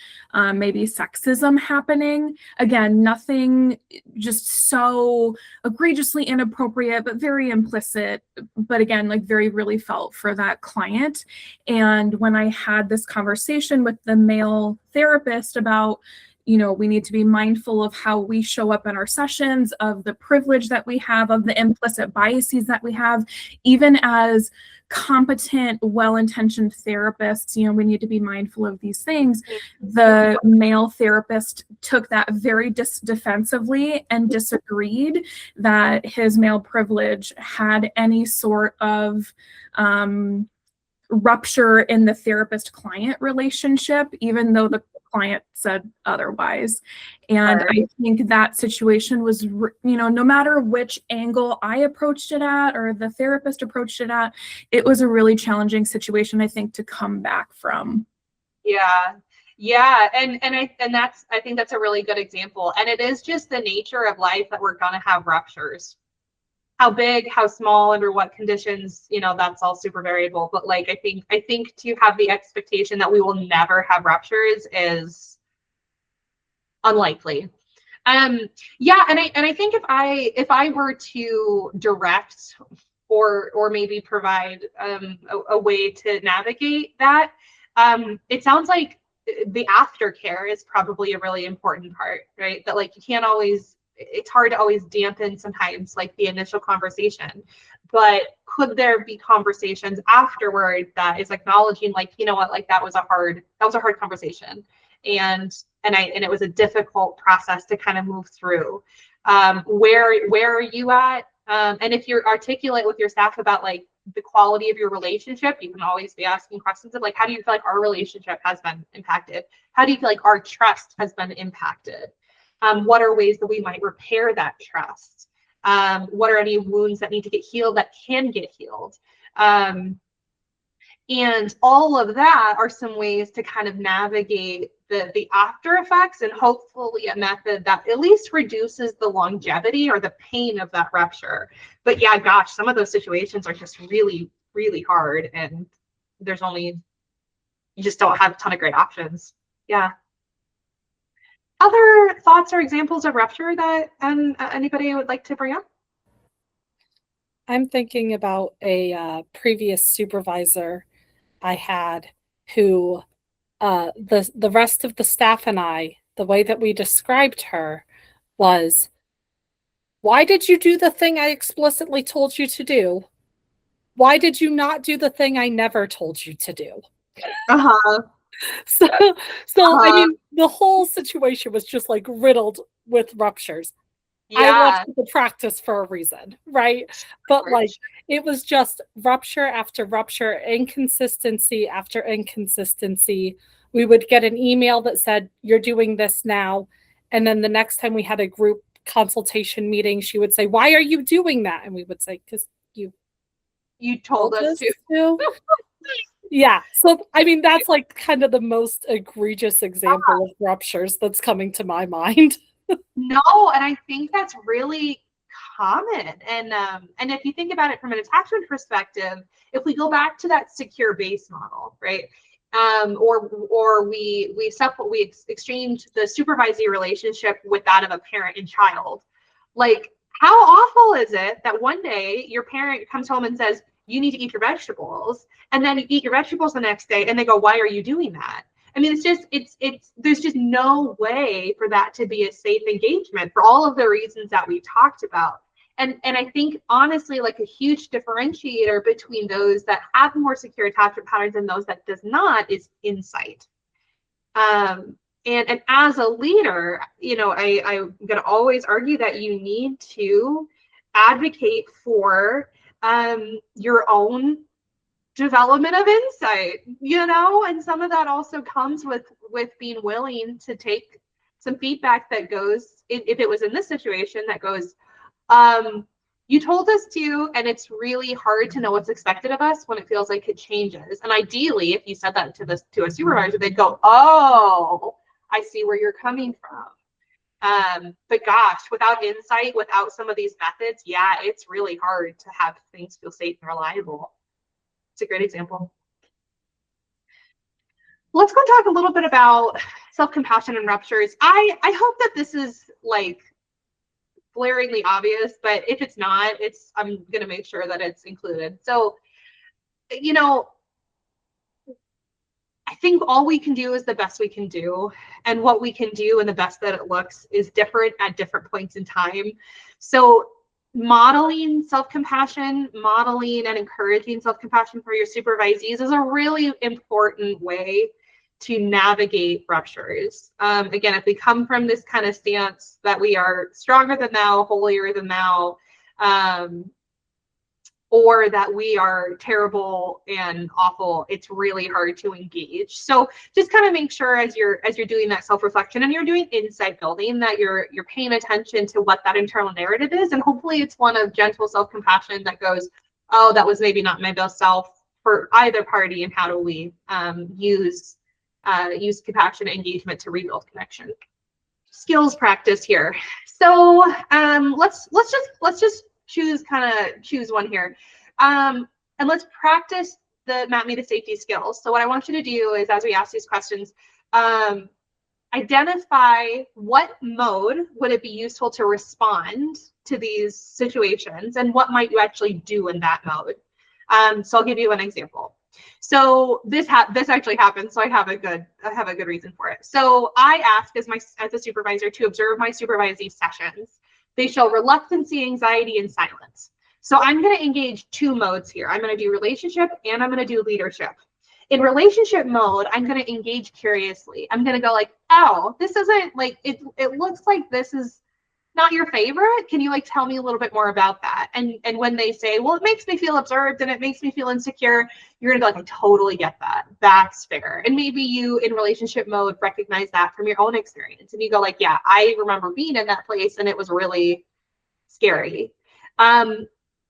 maybe sexism happening. Again, nothing just so egregiously inappropriate, but very implicit, but again, like very really felt for that client. And when I had this conversation with the male therapist about, we need to be mindful of how we show up in our sessions, of the privilege that we have, of the implicit biases that we have, even as competent, well-intentioned therapists, we need to be mindful of these things. The male therapist took that very defensively and disagreed that his male privilege had any sort of rupture in the therapist-client relationship, even though the client said otherwise. And I think that situation was, no matter which angle I approached it at or the therapist approached it at, it was a really challenging situation, I think, to come back from. Yeah. And I think that's a really good example. And it is just the nature of life that we're going to have ruptures. How big, how small, under what conditions, that's all super variable. But like, I think to have the expectation that we will never have ruptures is unlikely. Yeah. And I think if I were to direct or maybe provide a way to navigate that, it sounds like the aftercare is probably a really important part, right? That like, you can't always, it's hard to always dampen sometimes like the initial conversation, but could there be conversations afterward that is acknowledging like, what, like that was a hard conversation. And it was a difficult process to kind of move through. Where are you at? And if you're articulate with your staff about like the quality of your relationship, you can always be asking questions of like, how do you feel like our relationship has been impacted? How do you feel like our trust has been impacted? What are ways that we might repair that trust? What are any wounds that need to get healed that can get healed? And all of that are some ways to kind of navigate the after effects, and hopefully a method that at least reduces the longevity or the pain of that rupture. But yeah, gosh, some of those situations are just really, really hard, and you just don't have a ton of great options. Yeah. Other thoughts or examples of rupture that anybody would like to bring up? I'm thinking about a previous supervisor I had who the rest of the staff and I, the way that we described her was, why did you do the thing I explicitly told you to do? Why did you not do the thing I never told you to do? Uh-huh. So I mean, the whole situation was just like riddled with ruptures. I Yeah. left the practice for a reason, right? But like, it was just rupture after rupture, inconsistency after inconsistency. We would get an email that said, "You're doing this now." And then the next time we had a group consultation meeting, she would say, "Why are you doing that?" And we would say, "Because you told us to." Yeah. So, I mean, that's like kind of the most egregious example of ruptures that's coming to my mind. No, and I think that's really common. And if you think about it from an attachment perspective, if we go back to that secure base model, right? Or we exchanged the supervisory relationship with that of a parent and child. Like, how awful is it that one day your parent comes home and says, "You need to eat your vegetables," and then you eat your vegetables the next day and they go, "Why are you doing that?" I mean, there's just no way for that to be a safe engagement for all of the reasons that we talked about. And I think honestly, like a huge differentiator between those that have more secure attachment patterns and those that does not is insight. And as a leader, you know, I'm going to always argue that you need to advocate for your own development of insight, you know, and some of that also comes with being willing to take some feedback that goes, if it was in this situation, that goes, you told us to, and it's really hard to know what's expected of us when it feels like it changes. And ideally, if you said that to a supervisor, they'd go, "Oh, I see where you're coming from." But gosh, without insight, without some of these methods, yeah, it's really hard to have things feel safe and reliable. It's a great example. Let's go talk a little bit about self-compassion and ruptures. I hope that this is like blaringly obvious, but if it's not, I'm going to make sure that it's included. So, you know, I think all we can do is the best we can do, and what we can do and the best that it looks is different at different points in time. So modeling self-compassion, modeling and encouraging self-compassion for your supervisees is a really important way to navigate ruptures. Again, if we come from this kind of stance that we are stronger than thou, holier than thou, or that we are terrible and awful, it's really hard to engage. So just kind of make sure as you're doing that self-reflection and you're doing insight building, that you're paying attention to what that internal narrative is. And hopefully it's one of gentle self-compassion that goes, "Oh, that was maybe not my best self for either party, and how do we use compassion and engagement to rebuild connection." Skills practice here. So let's just choose one here. And let's practice the map me to safety skills. So what I want you to do is, as we ask these questions, identify what mode would it be useful to respond to these situations, and what might you actually do in that mode. So I'll give you an example. So this actually happened, so I have a good reason for it. So I ask as a supervisor to observe my supervisee sessions. They show reluctancy, anxiety, and silence. So I'm going to engage two modes here. I'm going to do relationship and I'm going to do leadership. In relationship mode, I'm going to engage curiously. I'm going to go like, "Oh, this isn't like, it looks like this is not your favorite. Can you like tell me a little bit more about that?" And when they say, "Well, it makes me feel observed and it makes me feel insecure," you're going to be like, "I totally get that. That's fair." And maybe you in relationship mode recognize that from your own experience. And you go like, "Yeah, I remember being in that place and it was really scary."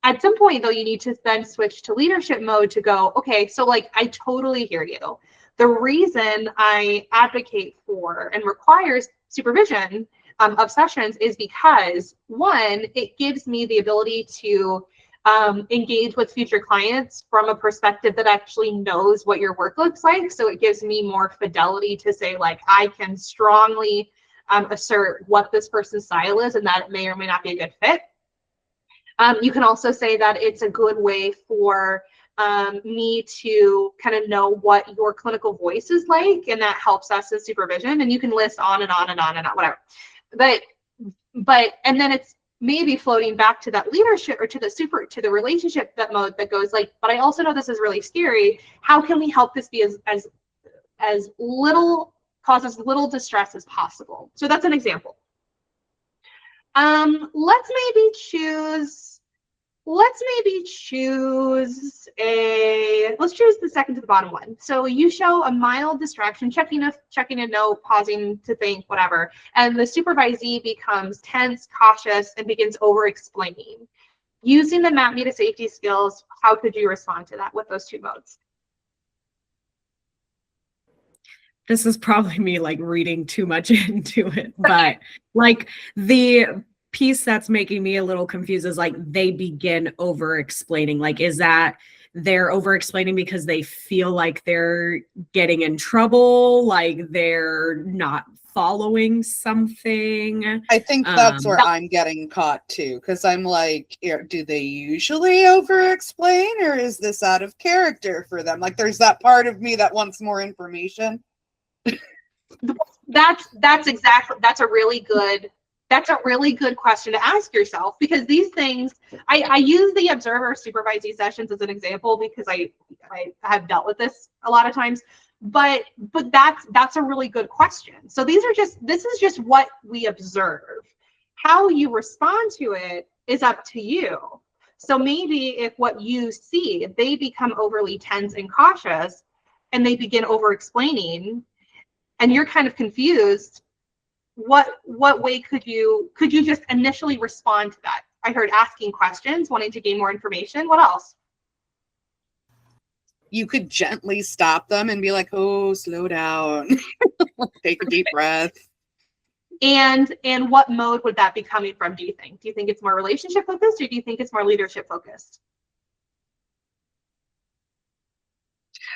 At some point though, you need to then switch to leadership mode to go, "Okay, so like, I totally hear you. The reason I advocate for and requires supervision of sessions is because, one, it gives me the ability to engage with future clients from a perspective that actually knows what your work looks like. So it gives me more fidelity to say, like, I can strongly assert what this person's style is and that it may or may not be a good fit." You can also say that it's a good way for me to kind of know what your clinical voice is like, and that helps us in supervision. And you can list on and on and on and on, whatever. But and then it's maybe floating back to that leadership or to the relationship that mode that goes like, "But I also know this is really scary. How can we help this be as little, cause as little distress as possible?" So that's an example. Let's maybe choose let's choose the second to the bottom one. So you show a mild distraction, checking a note, pausing to think, whatever, and the supervisee becomes tense, cautious, and begins over-explaining. Using the map me to safety skills, how could you respond to that with those two modes? This is probably me like reading too much into it, but like the piece that's making me a little confused is like they begin over explaining. Like, is that they're over explaining because they feel like they're getting in trouble, like they're not following something? I think that's where I'm getting caught too, because I'm like, do they usually over explain, or is this out of character for them? Like, there's that part of me that wants more information. That's a really good question to ask yourself, because these things, I use the observer supervisee sessions as an example because I have dealt with this a lot of times, but that's a really good question. So this is just what we observe. How you respond to it is up to you. So maybe if what you see, if they become overly tense and cautious and they begin over explaining and you're kind of confused, what way could you just initially respond to that? I heard asking questions, wanting to gain more information. What else? You could gently stop them and be like, oh, slow down. Take a deep breath. And what mode would that be coming from, do you think? Do you think it's more relationship focused, or do you think it's more leadership focused?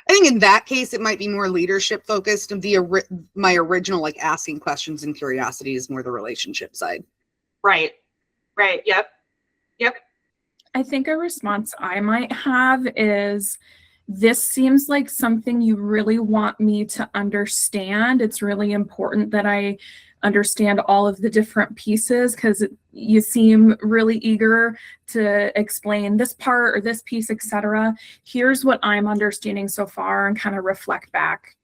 I think in that case, it might be more leadership focused. My original, like, asking questions and curiosity is more the relationship side. Right. Yep. I think a response I might have is, this seems like something you really want me to understand. It's really important that I understand all of the different pieces, because you seem really eager to explain this part or this piece, etc. Here's what I'm understanding so far, and kind of reflect back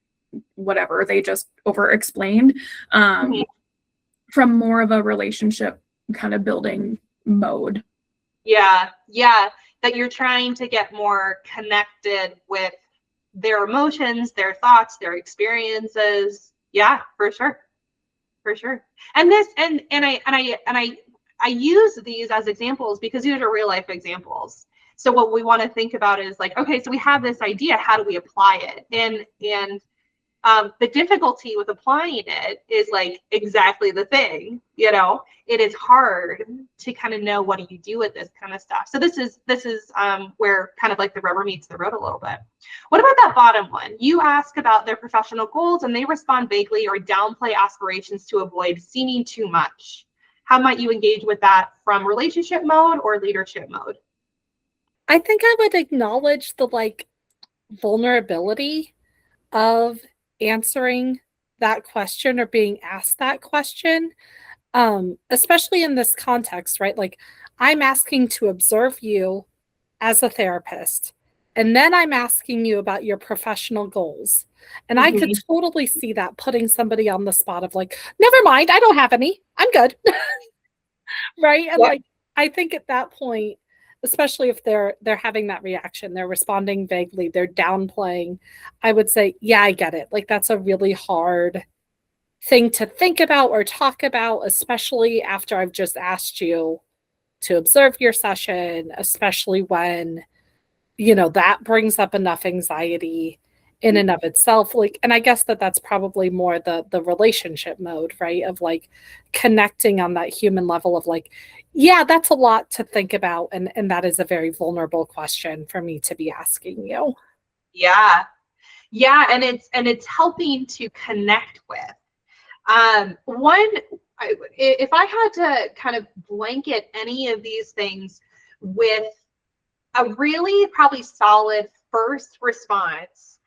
whatever they just over explained, from more of a relationship kind of building mode. Yeah, that you're trying to get more connected with their emotions, their thoughts, their experiences. Yeah, for sure. And I use these as examples because these are real life examples. So what we want to think about is like, okay, so we have this idea, how do we apply it? And the difficulty with applying it is like exactly the thing, it is hard to kind of know what do you do with this kind of stuff. So this is where kind of like the rubber meets the road a little bit. What about that bottom one? You ask about their professional goals and they respond vaguely or downplay aspirations to avoid seeming too much. How might you engage with that from relationship mode or leadership mode? I think I would acknowledge the vulnerability of answering that question or being asked that question, especially in this context, right? Like, I'm asking to observe you as a therapist, and then I'm asking you about your professional goals. And I could totally see that putting somebody on the spot of like, never mind, I don't have any, I'm good. Right? And I think at that point, especially if they're having that reaction, they're responding vaguely, they're downplaying, I would say, yeah, I get it. Like, that's a really hard thing to think about or talk about, especially after I've just asked you to observe your session, especially when, that brings up enough anxiety in and of itself. Like, and I guess that's probably more the relationship mode, right? Of like connecting on that human level of like, yeah, that's a lot to think about. And that is a very vulnerable question for me to be asking you. Yeah. And it's helping to connect with. If I had to kind of blanket any of these things with a really probably solid first response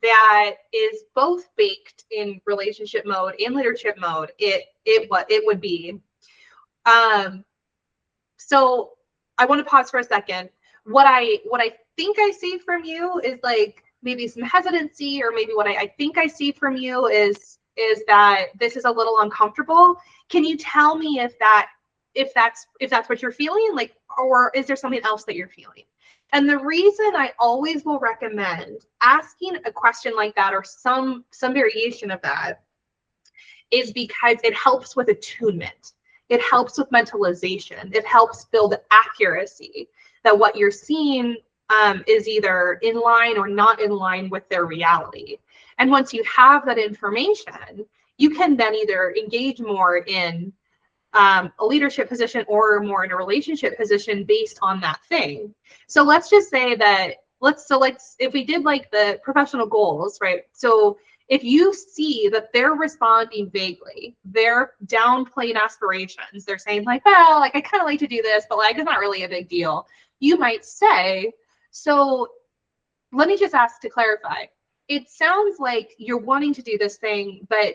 that is both baked in relationship mode and leadership mode, it would be. So I want to pause for a second. What I think I see from you is like maybe some hesitancy, or maybe what I think I see from you is that this is a little uncomfortable. Can you tell me if that if that's what you're feeling, like, or is there something else that you're feeling? And the reason I always will recommend asking a question like that, or some variation of that, is because it helps with attunement. It helps with mentalization. It helps build accuracy, that what you're seeing is either in line or not in line with their reality. And once you have that information, you can then either engage more in a leadership position or more in a relationship position based on that thing. So let's just say that, if we did like the professional goals, right? So if you see that they're responding vaguely, they're downplaying aspirations, they're saying like, well, like I kind of like to do this, but like it's not really a big deal. You might say, so let me just ask to clarify. It sounds like you're wanting to do this thing, but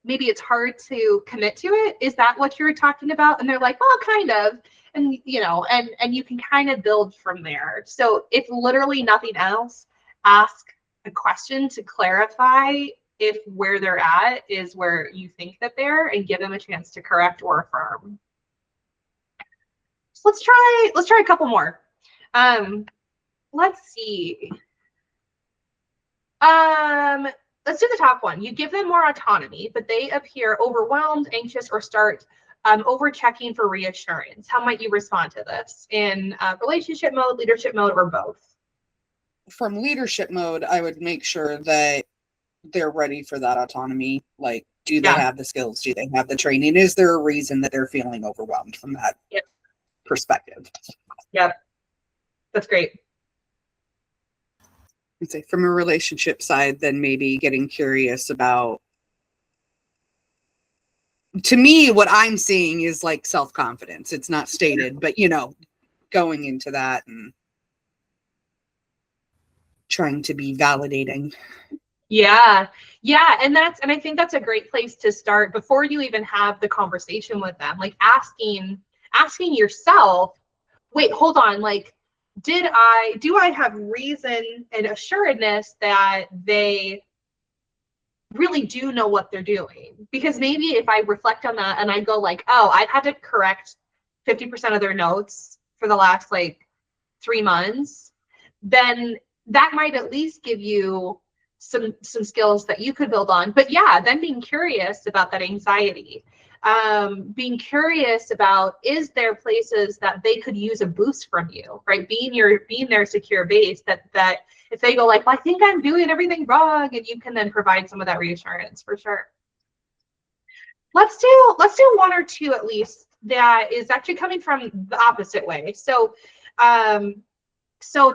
maybe it's hard to commit to it. Is that what you're talking about? And they're like, well, kind of. And, you know, and you can kind of build from there. So if literally nothing else, ask a question to clarify if where they're at is where you think that they're, and give them a chance to correct or affirm. So let's try a couple more. Let's see. Let's do the top one. You give them more autonomy, but they appear overwhelmed, anxious, or start over-checking for reassurance. How might you respond to this in relationship mode, leadership mode, or both? From leadership mode, I would make sure that they're ready for that autonomy. Like, do they have the skills? Do they have the training? Is there a reason that they're feeling overwhelmed from that perspective? Yep. That's great. I'd say from a relationship side, then maybe getting curious about, to me, what I'm seeing is like self-confidence. It's not stated, but you know, going into that and trying to be validating. Yeah. And I think that's a great place to start before you even have the conversation with them. Like asking yourself, wait, hold on, like, do I have reason and assuredness that they really do know what they're doing? Because maybe if I reflect on that and I go like, oh, I've had to correct 50% of their notes for the last like 3 months, then that might at least give you some skills that you could build on. But yeah, then being curious about that anxiety, being curious about, is there places that they could use a boost from you, right? Being their secure base, that if they go like, well, I think I'm doing everything wrong, and you can then provide some of that reassurance for sure. Let's do one or two at least that is actually coming from the opposite way. So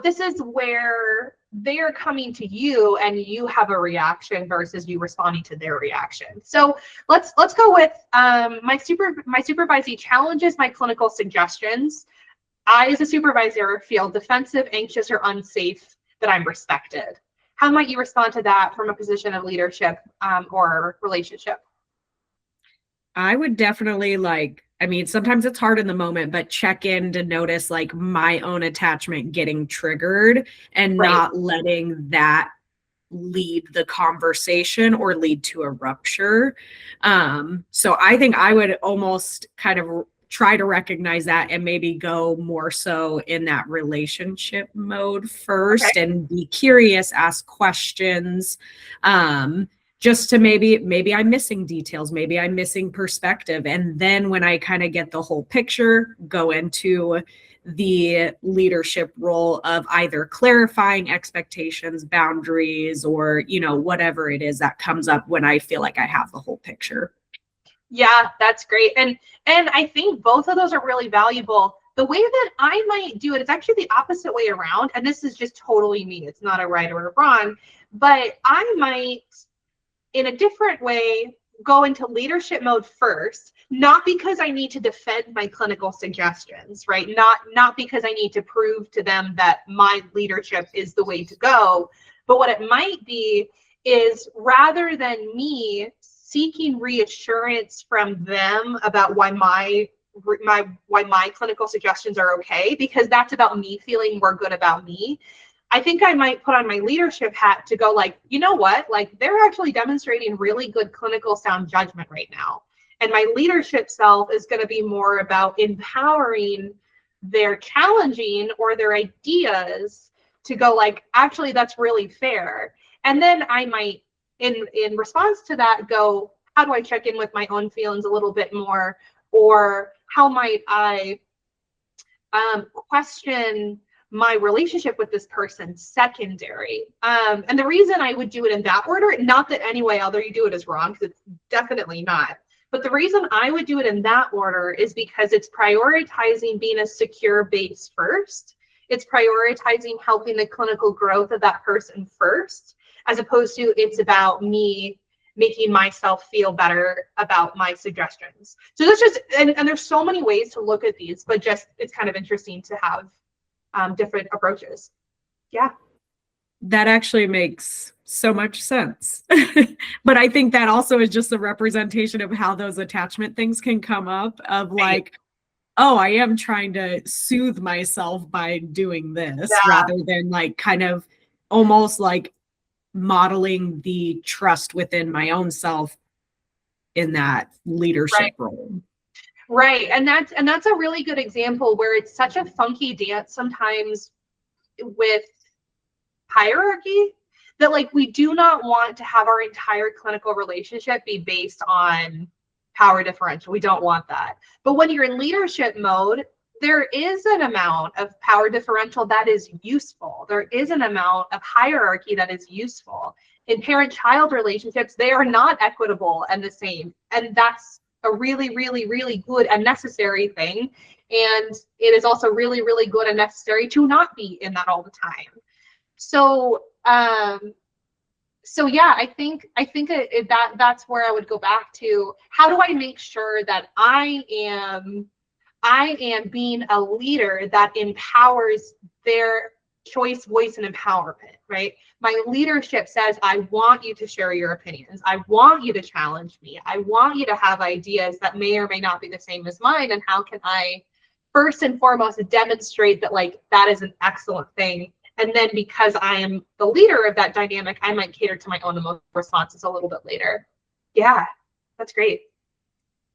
this is where they're coming to you and you have a reaction versus you responding to their reaction. So let's go with my supervisee challenges my clinical suggestions. I, as a supervisor, feel defensive, anxious, or unsafe that I'm respected. How might you respond to that from a position of leadership or relationship? I would definitely sometimes it's hard in the moment, but check in to notice like my own attachment getting triggered and not letting that lead the conversation or lead to a rupture. So I think I would almost kind of try to recognize that and maybe go more so in that relationship mode first and be curious, ask questions. Just to maybe I'm missing details, maybe I'm missing perspective. And then when I kind of get the whole picture, go into the leadership role of either clarifying expectations, boundaries, or, you know, whatever it is that comes up when I feel like I have the whole picture. Yeah, that's great. And I think both of those are really valuable. The way that I might do it is actually the opposite way around. And this is just totally me. It's not a right or a wrong, but I might, in a different way, go into leadership mode first, not because I need to defend my clinical suggestions, right? Not because I need to prove to them that my leadership is the way to go, but what it might be is, rather than me seeking reassurance from them about why my clinical suggestions are okay, because that's about me feeling more good about me, I think I might put on my leadership hat to go like, you know what, like they're actually demonstrating really good clinical sound judgment right now. And my leadership self is going to be more about empowering their challenging or their ideas to go like, actually, that's really fair. And then I might, in response to that, go, how do I check in with my own feelings a little bit more? Or how might I question my relationship with this person secondary? And the reason I would do it in that order, not that any way either you do it is wrong, because it's definitely not. But the reason I would do it in that order is because it's prioritizing being a secure base first. It's prioritizing helping the clinical growth of that person first, as opposed to it's about me making myself feel better about my suggestions. So that's just, and there's so many ways to look at these, but just it's kind of interesting to have different approaches. Yeah. That actually makes so much sense. But I think that also is just a representation of how those attachment things can come up of like, oh, I am trying to soothe myself by doing this, rather than like kind of almost like modeling the trust within my own self in that leadership role. Right. And that's a really good example where it's such a funky dance sometimes with hierarchy that like we do not want to have our entire clinical relationship be based on power differential. We don't want that. But when you're in leadership mode, there is an amount of power differential that is useful. There is an amount of hierarchy that is useful. In parent-child relationships, they are not equitable and the same. And that's a really, really, really good and necessary thing. And it is also really, really good and necessary to not be in that all the time. So, yeah, I think that's where I would go back to. How do I make sure that I am being a leader that empowers their choice, voice, and empowerment, right? My leadership says, I want you to share your opinions. I want you to challenge me. I want you to have ideas that may or may not be the same as mine. And how can I first and foremost demonstrate that like that is an excellent thing? And then because I am the leader of that dynamic, I might cater to my own emotional responses a little bit later. Yeah, that's great.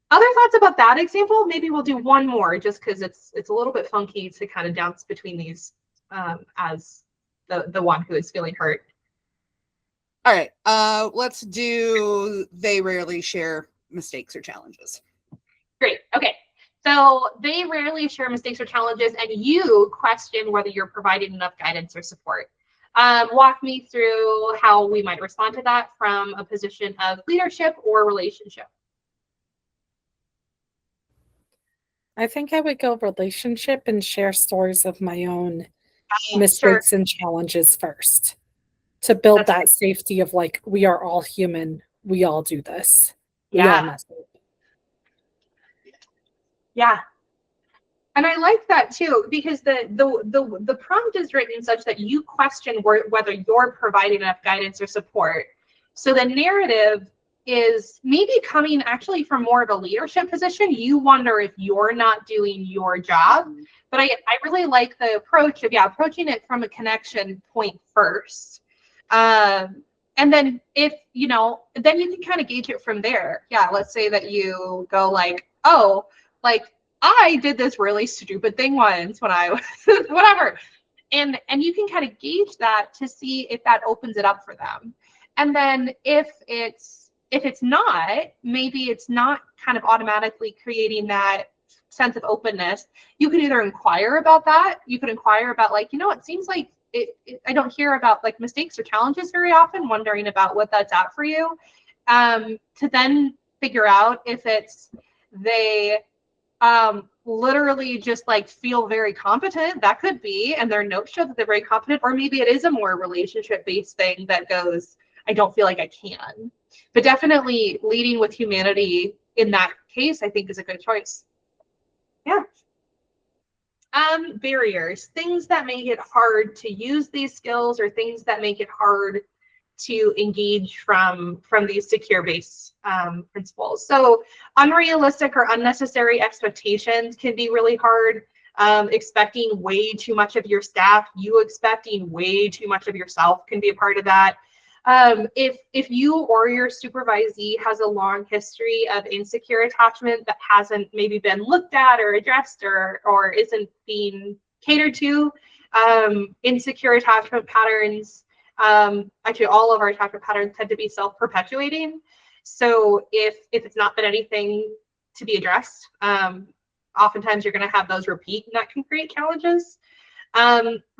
Other thoughts about that example? Maybe we'll do one more just because it's a little bit funky to kind of dance between these as the one who is feeling hurt. All right, let's do they rarely share mistakes or challenges. Great, okay. So they rarely share mistakes or challenges, and you question whether you're providing enough guidance or support. Walk me through how we might respond to that from a position of leadership or relationship. I think I would go relationship and share stories of my own mistakes and challenges first to build that safety of like, we are all human. We all do this. We all mess up. Yeah. And I like that too, because the prompt is written such that you question whether you're providing enough guidance or support. So the narrative is maybe coming actually from more of a leadership position. You wonder if you're not doing your job. But I really like the approach of, approaching it from a connection point first. And then if, then you can kind of gauge it from there. Yeah, let's say that you go like, oh, like I did this really stupid thing once when I was whatever. And you can kind of gauge that to see if that opens it up for them. And then if it's not, maybe it's not kind of automatically creating that sense of openness. You can either inquire about that. You can inquire about like, it seems like I don't hear about like mistakes or challenges very often, wondering about what that's at for you. To then figure out if it's they literally just like feel very competent. That could be, and their notes show that they're very competent, or maybe it is a more relationship-based thing that goes, I don't feel like I can. But definitely leading with humanity in that case, I think is a good choice. Yeah. Barriers, things that make it hard to use these skills, or things that make it hard to engage from these secure-based principles. So unrealistic or unnecessary expectations can be really hard. Expecting way too much of your staff, you expecting way too much of yourself can be a part of that. If you or your supervisee has a long history of insecure attachment that hasn't maybe been looked at or addressed or isn't being catered to, insecure attachment patterns, actually all of our attachment patterns tend to be self-perpetuating. So if it's not been anything to be addressed, oftentimes you're going to have those repeat, and that can create challenges.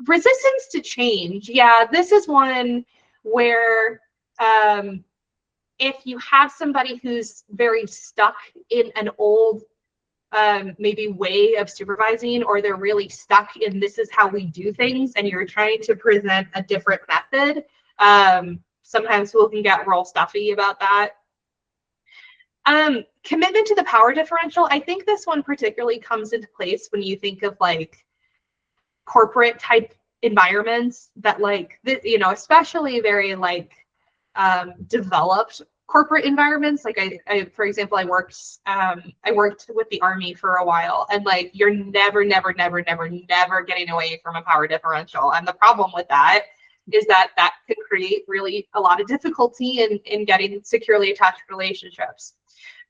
Resistance to change. Yeah, this is one where if you have somebody who's very stuck in an old maybe way of supervising, or they're really stuck in this is how we do things, and you're trying to present a different method, sometimes people can get real stuffy about that. Commitment to the power differential. I think this one particularly comes into place when you think of like corporate type environments that like, you know, especially very like developed corporate environments. Like I for example, I worked with the Army for a while, and like you're never getting away from a power differential. And the problem with that is that can create really a lot of difficulty in getting securely attached relationships.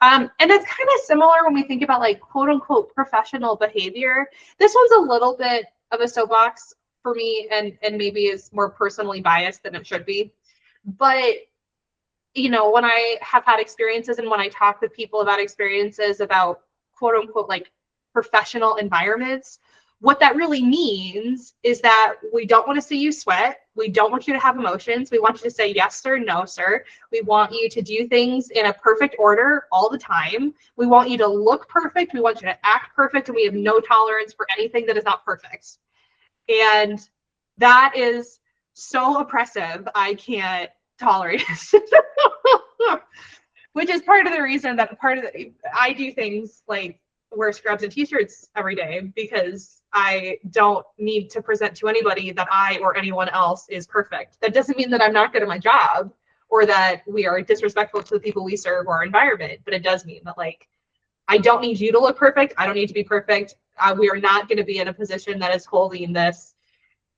And it's kind of similar when we think about like quote unquote professional behavior. This one's a little bit of a soapbox for me, and maybe is more personally biased than it should be. But you know, when I have had experiences and when I talk with people about experiences about quote unquote like professional environments, what that really means is that we don't want to see you sweat. We don't want you to have emotions. We want you to say yes, sir, no, sir. We want you to do things in a perfect order all the time. We want you to look perfect. We want you to act perfect. And we have no tolerance for anything that is not perfect. And that is so oppressive. I can't tolerate it. Which is part of the reason that I do things like wear scrubs and t-shirts every day, because I don't need to present to anybody that I or anyone else is perfect. That doesn't mean that I'm not good at my job or that we are disrespectful to the people we serve or our environment, but it does mean that like I don't need you to look perfect. I don't need to be perfect. We are not going to be in a position that is holding this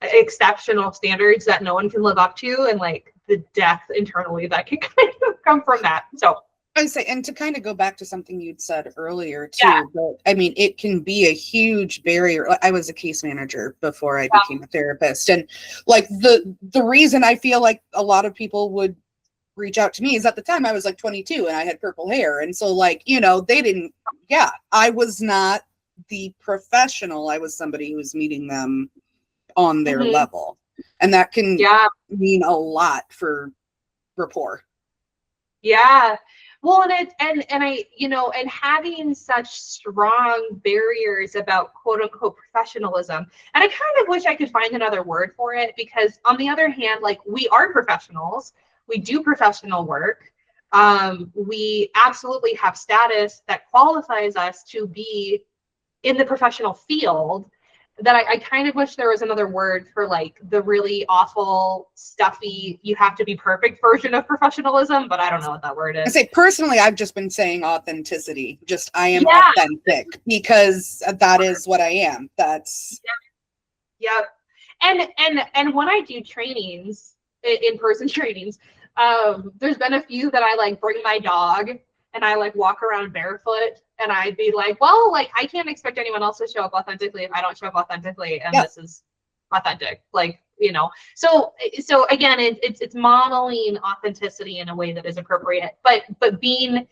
exceptional standards that no one can live up to, and like the death internally that can kind of come from that. So I'd say, and to kind of go back to something you'd said earlier too, but I mean, it can be a huge barrier. I was a case manager before I became a therapist. And like the reason I feel like a lot of people would reach out to me is at the time I was like 22 and I had purple hair. And so like, you know, I was not the professional. I was somebody who was meeting them on their level. And that can mean a lot for rapport. Yeah. Well, and I, you know, and having such strong barriers about quote unquote professionalism. And I kind of wish I could find another word for it, because on the other hand, like we are professionals, we do professional work. We absolutely have status that qualifies us to be in the professional field. That I kind of wish there was another word for like the really awful, stuffy, you have to be perfect version of professionalism, but I don't know what that word is. I say personally, I've just been saying authenticity. Just I am authentic, because that is what I am. That's And when I do trainings, in-person trainings, there's been a few that I like bring my dog and I like walk around barefoot, and I'd be like, well, like I can't expect anyone else to show up authentically if I don't show up authentically, and this is authentic, like, you know. So again, it's modeling authenticity in a way that is appropriate, but being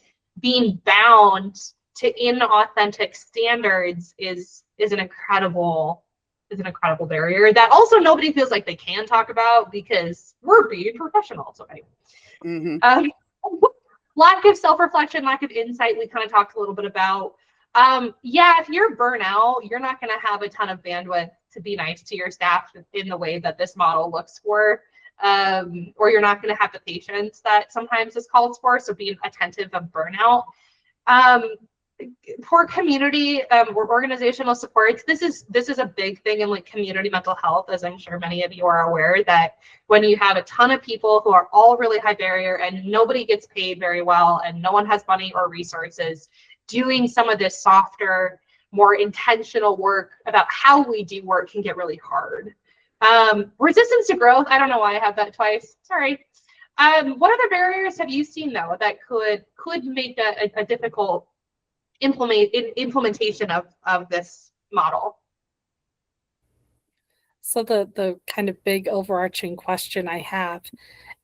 bound to inauthentic standards is an incredible barrier that also nobody feels like they can talk about because we're being professionals, right? Lack of self-reflection, lack of insight, we kind of talked a little bit about. If you're burnout, you're not going to have a ton of bandwidth to be nice to your staff in the way that this model looks for, or you're not going to have the patience that sometimes is called for. So being attentive of burnout. Poor community or organizational supports. This is a big thing in like community mental health, as I'm sure many of you are aware, that when you have a ton of people who are all really high barrier and nobody gets paid very well and no one has money or resources, doing some of this softer, more intentional work about how we do work can get really hard. Resistance to growth. I don't know why I have that twice. Sorry. What other barriers have you seen though that could make a difficult implementation of this model? So the kind of big overarching question I have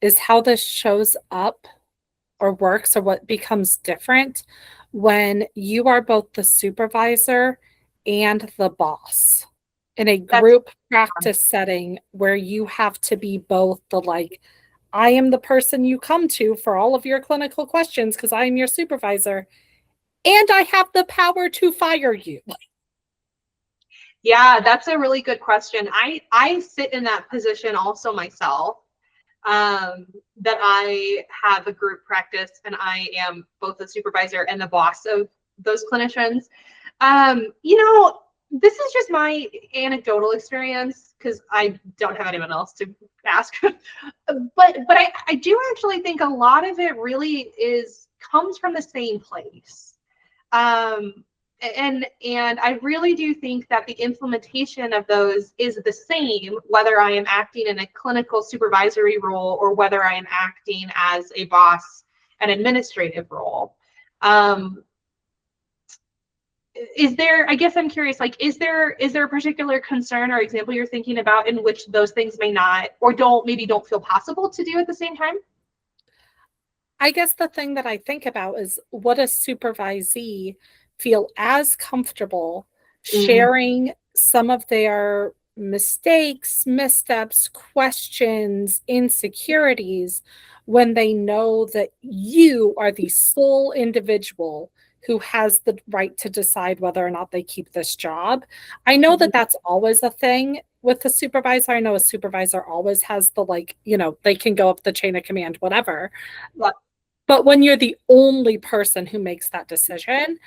is how this shows up or works, or what becomes different when you are both the supervisor and the boss in a group practice setting where you have to be both the like, I am the person you come to for all of your clinical questions because I am your supervisor, and I have the power to fire you. Yeah, that's a really good question. I sit in that position also myself, that I have a group practice and I am both the supervisor and the boss of those clinicians. This is just my anecdotal experience because I don't have anyone else to ask. but I do actually think a lot of it really comes from the same place. And I really do think that the implementation of those is the same, whether I am acting in a clinical supervisory role or whether I am acting as a boss, an administrative role. I guess I'm curious, like, is there a particular concern or example you're thinking about in which those things may not, or don't feel possible to do at the same time? I guess the thing that I think about is, would a supervisee feel as comfortable sharing some of their mistakes, missteps, questions, insecurities when they know that you are the sole individual who has the right to decide whether or not they keep this job? I know that that's always a thing with the supervisor. I know a supervisor always has the, like, they can go up the chain of command, whatever. But when you're the only person who makes that decision,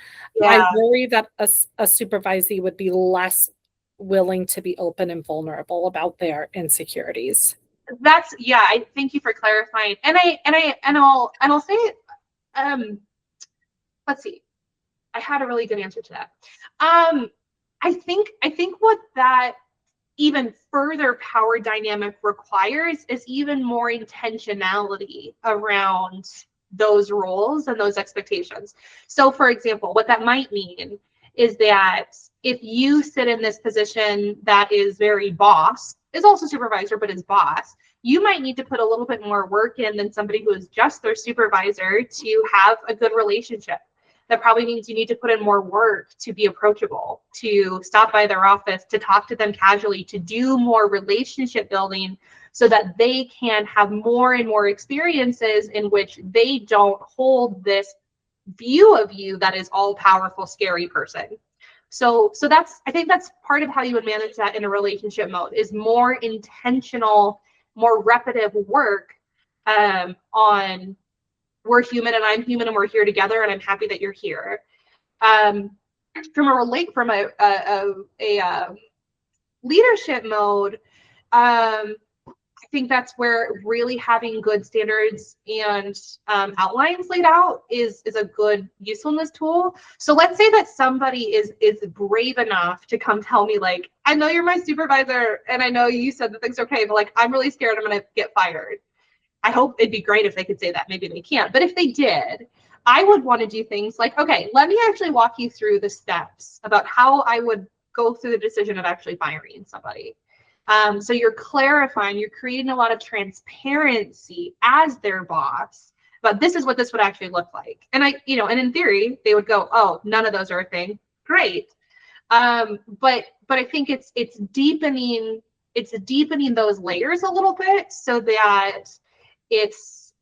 I worry that a supervisee would be less willing to be open and vulnerable about their insecurities. I thank you for clarifying. And I'll say, let's see. I had a really good answer to that. I think what that even further power dynamic requires is even more intentionality around those roles and those expectations. So for example, what that might mean is that if you sit in this position that is very boss, is also supervisor, but is boss, you might need to put a little bit more work in than somebody who is just their supervisor to have a good relationship. That probably means you need to put in more work to be approachable, to stop by their office, to talk to them casually, to do more relationship building so that they can have more and more experiences in which they don't hold this view of you that is all powerful, scary person. So I think that's part of how you would manage that in a relationship mode, is more intentional, more repetitive work on, we're human and I'm human and we're here together and I'm happy that you're here. From a leadership mode, I think that's where really having good standards and outlines laid out is a good usefulness tool. So let's say that somebody is brave enough to come tell me, like, I know you're my supervisor and I know you said that things are okay, but like, I'm really scared I'm gonna get fired. I hope it'd be great if they could say that. Maybe they can't. But if they did, I would want to do things like, okay, let me actually walk you through the steps about how I would go through the decision of actually firing somebody. So you're clarifying, you're creating a lot of transparency as their boss, but this is what this would actually look like. And and in theory, they would go, oh, none of those are a thing. Great. But I think it's deepening those layers a little bit so that it's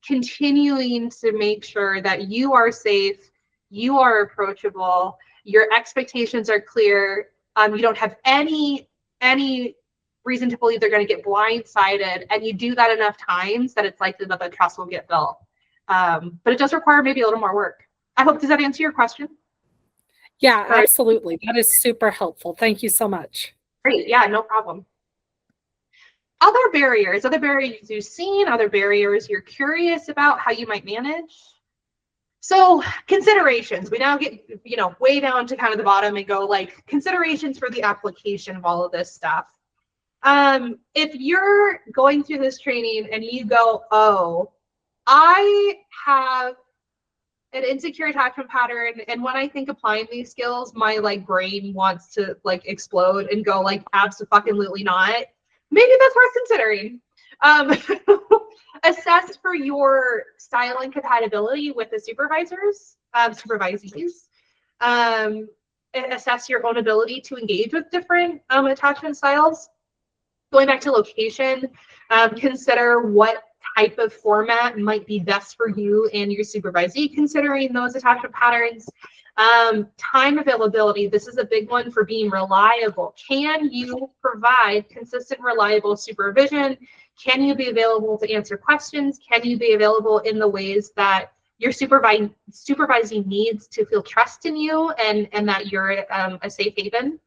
continuing to make sure that you are safe, you are approachable, your expectations are clear. You don't have any reason to believe they're going to get blindsided, and you do that enough times that it's likely that the trust will get built. But it does require maybe a little more work. Does that answer your question? Yeah, absolutely. That is super helpful. Thank you so much. Great. Yeah, no problem. Other barriers you've seen, other barriers you're curious about how you might manage. So considerations, we now get, way down to kind of the bottom and go like considerations for the application of all of this stuff. If you're going through this training and you go, oh, I have an insecure attachment pattern, and when I think applying these skills, my like brain wants to like explode and go like abso-fucking-lutely not, maybe that's worth considering. Assess for your style and compatibility with the supervisees. Assess your own ability to engage with different attachment styles. Going back to location, consider what type of format might be best for you and your supervisee, considering those attachment patterns. Time availability, this is a big one for being reliable. Can you provide consistent, reliable supervision? Can you be available to answer questions? Can you be available in the ways that your supervising needs to feel trust in you and that you're a safe haven?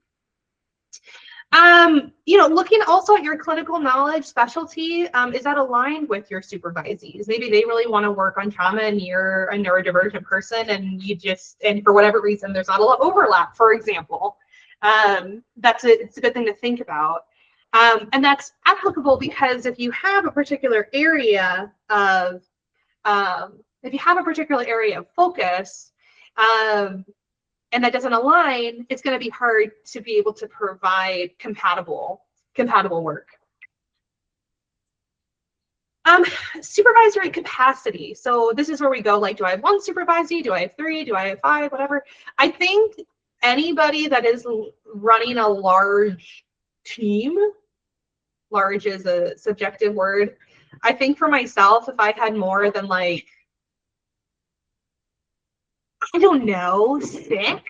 Looking also at your clinical knowledge specialty, is that aligned with your supervisees? Maybe they really want to work on trauma and you're a neurodivergent person and for whatever reason, there's not a lot of overlap, for example. It's a good thing to think about. And that's applicable because if you have a particular area of focus, and that doesn't align, it's going to be hard to be able to provide compatible work. Supervisory capacity. So this is where we go, like, do I have one supervisee? Do I have 3? Do I have 5? Whatever. I think anybody that is running a large team, large is a subjective word. I think for myself, if I had more than like, I don't know, 6, 7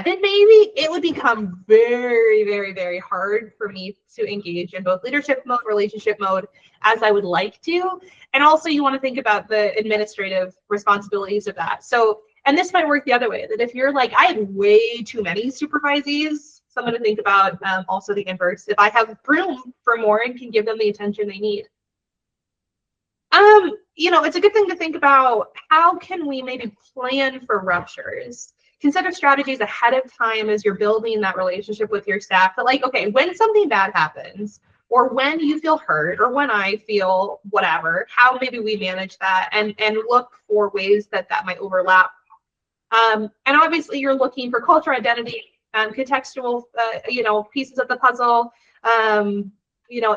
maybe, it would become very, very, very hard for me to engage in both leadership mode, relationship mode, as I would like to. And also you want to think about the administrative responsibilities of that. So, and this might work the other way, that if you're like, I have way too many supervisees, so I'm going to think about also the inverse. If I have room for more and can give them the attention they need. It's a good thing to think about, how can we maybe plan for ruptures? Consider strategies ahead of time as you're building that relationship with your staff. But like, okay, when something bad happens, or when you feel hurt, or when I feel whatever, how maybe we manage that and look for ways that might overlap. And obviously you're looking for culture, identity, contextual, pieces of the puzzle,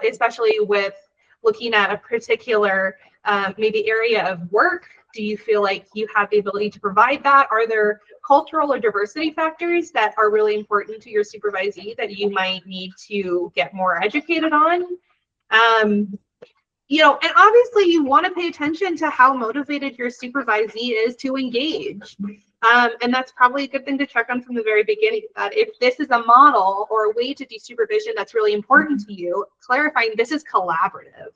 especially with looking at a particular maybe area of work. Do you feel like you have the ability to provide that? Are there cultural or diversity factors that are really important to your supervisee that you might need to get more educated on? And obviously you want to pay attention to how motivated your supervisee is to engage. And that's probably a good thing to check on from the very beginning, that if this is a model or a way to do supervision that's really important to you, clarifying this is collaborative.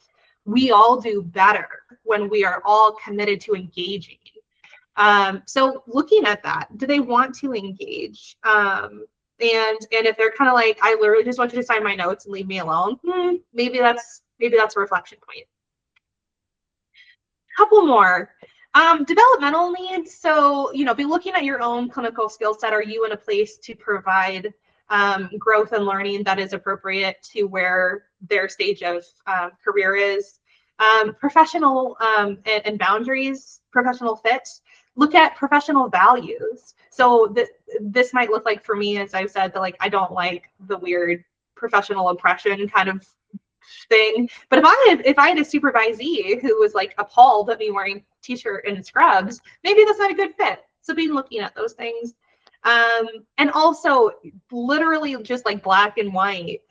We all do better when we are all committed to engaging. So looking at that, do they want to engage? And if they're kind of like, I literally just want you to sign my notes and leave me alone, maybe that's a reflection point. Couple more. Developmental needs. So, be looking at your own clinical skill set. Are you in a place to provide growth and learning that is appropriate to where their stage of career is? Professional and boundaries, professional fit. Look at professional values. So this might look like, for me, as I've said, that like, I don't like the weird professional oppression kind of thing. But if I had a supervisee who was like appalled at me wearing t-shirt and scrubs, maybe that's not a good fit. So be looking at those things. And also literally just like black and white.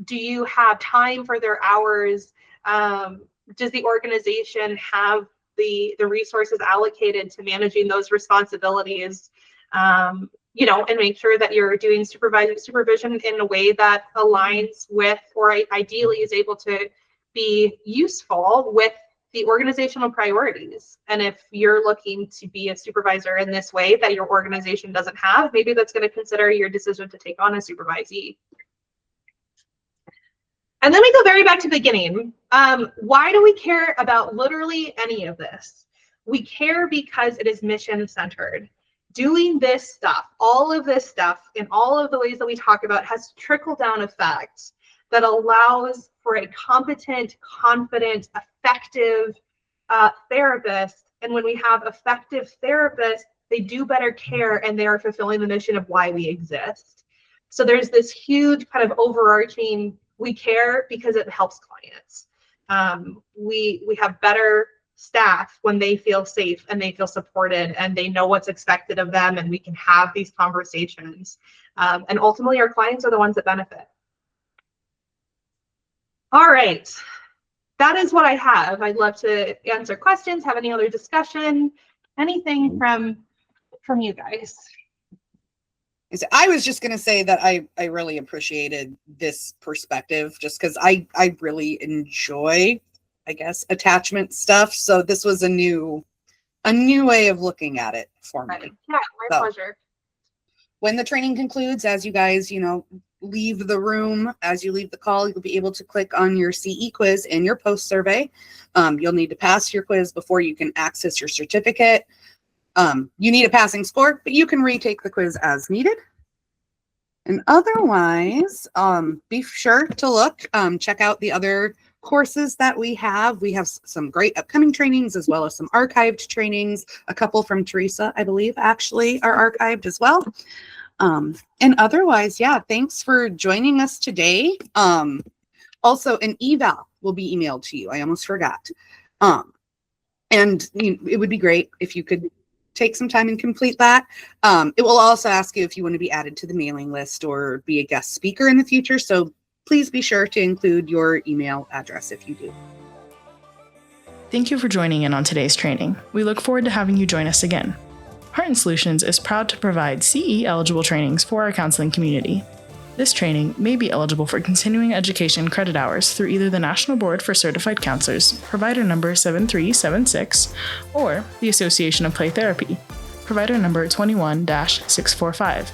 Do you have time for their hours? Does the organization have the resources allocated to managing those responsibilities? And make sure that you're doing supervision in a way that aligns with, or ideally is able to be useful with, the organizational priorities. And if you're looking to be a supervisor in this way that your organization doesn't have, maybe that's going to consider your decision to take on a supervisee. And then we go very back to the beginning. Why do we care about literally any of this? We care because it is mission-centered. Doing this stuff, all of this stuff, in all of the ways that we talk about, has trickle-down effects that allows for a competent, confident, effective therapist. And when we have effective therapists, they do better care and they are fulfilling the mission of why we exist. So there's this huge kind of overarching, we care because it helps clients. We have better staff when they feel safe and they feel supported and they know what's expected of them, and we can have these conversations. And ultimately, our clients are the ones that benefit. All right, that is what I have. I'd love to answer questions, have any other discussion, anything from you guys. I was just going to say that I really appreciated this perspective, just because I really enjoy, I guess, attachment stuff. So this was a new way of looking at it for me. Yeah, my pleasure. When the training concludes, as you guys, leave the room, as you leave the call, you'll be able to click on your CE quiz and your post survey. You'll need to pass your quiz before you can access your certificate. You need a passing score, but you can retake the quiz as needed. And otherwise, be sure to look, check out the other courses that we have. We have some great upcoming trainings as well as some archived trainings. A couple from Theresa, I believe, actually are archived as well. And otherwise, yeah, thanks for joining us today. Also, an eval will be emailed to you. I almost forgot. And it would be great if you could take some time and complete that. It will also ask you if you want to be added to the mailing list or be a guest speaker in the future. So please be sure to include your email address if you do. Thank you for joining in on today's training. We look forward to having you join us again. Heart & Solutions is proud to provide CE-eligible trainings for our counseling community. This training may be eligible for continuing education credit hours through either the National Board for Certified Counselors, provider number 7376, or the Association of Play Therapy, provider number 21-645.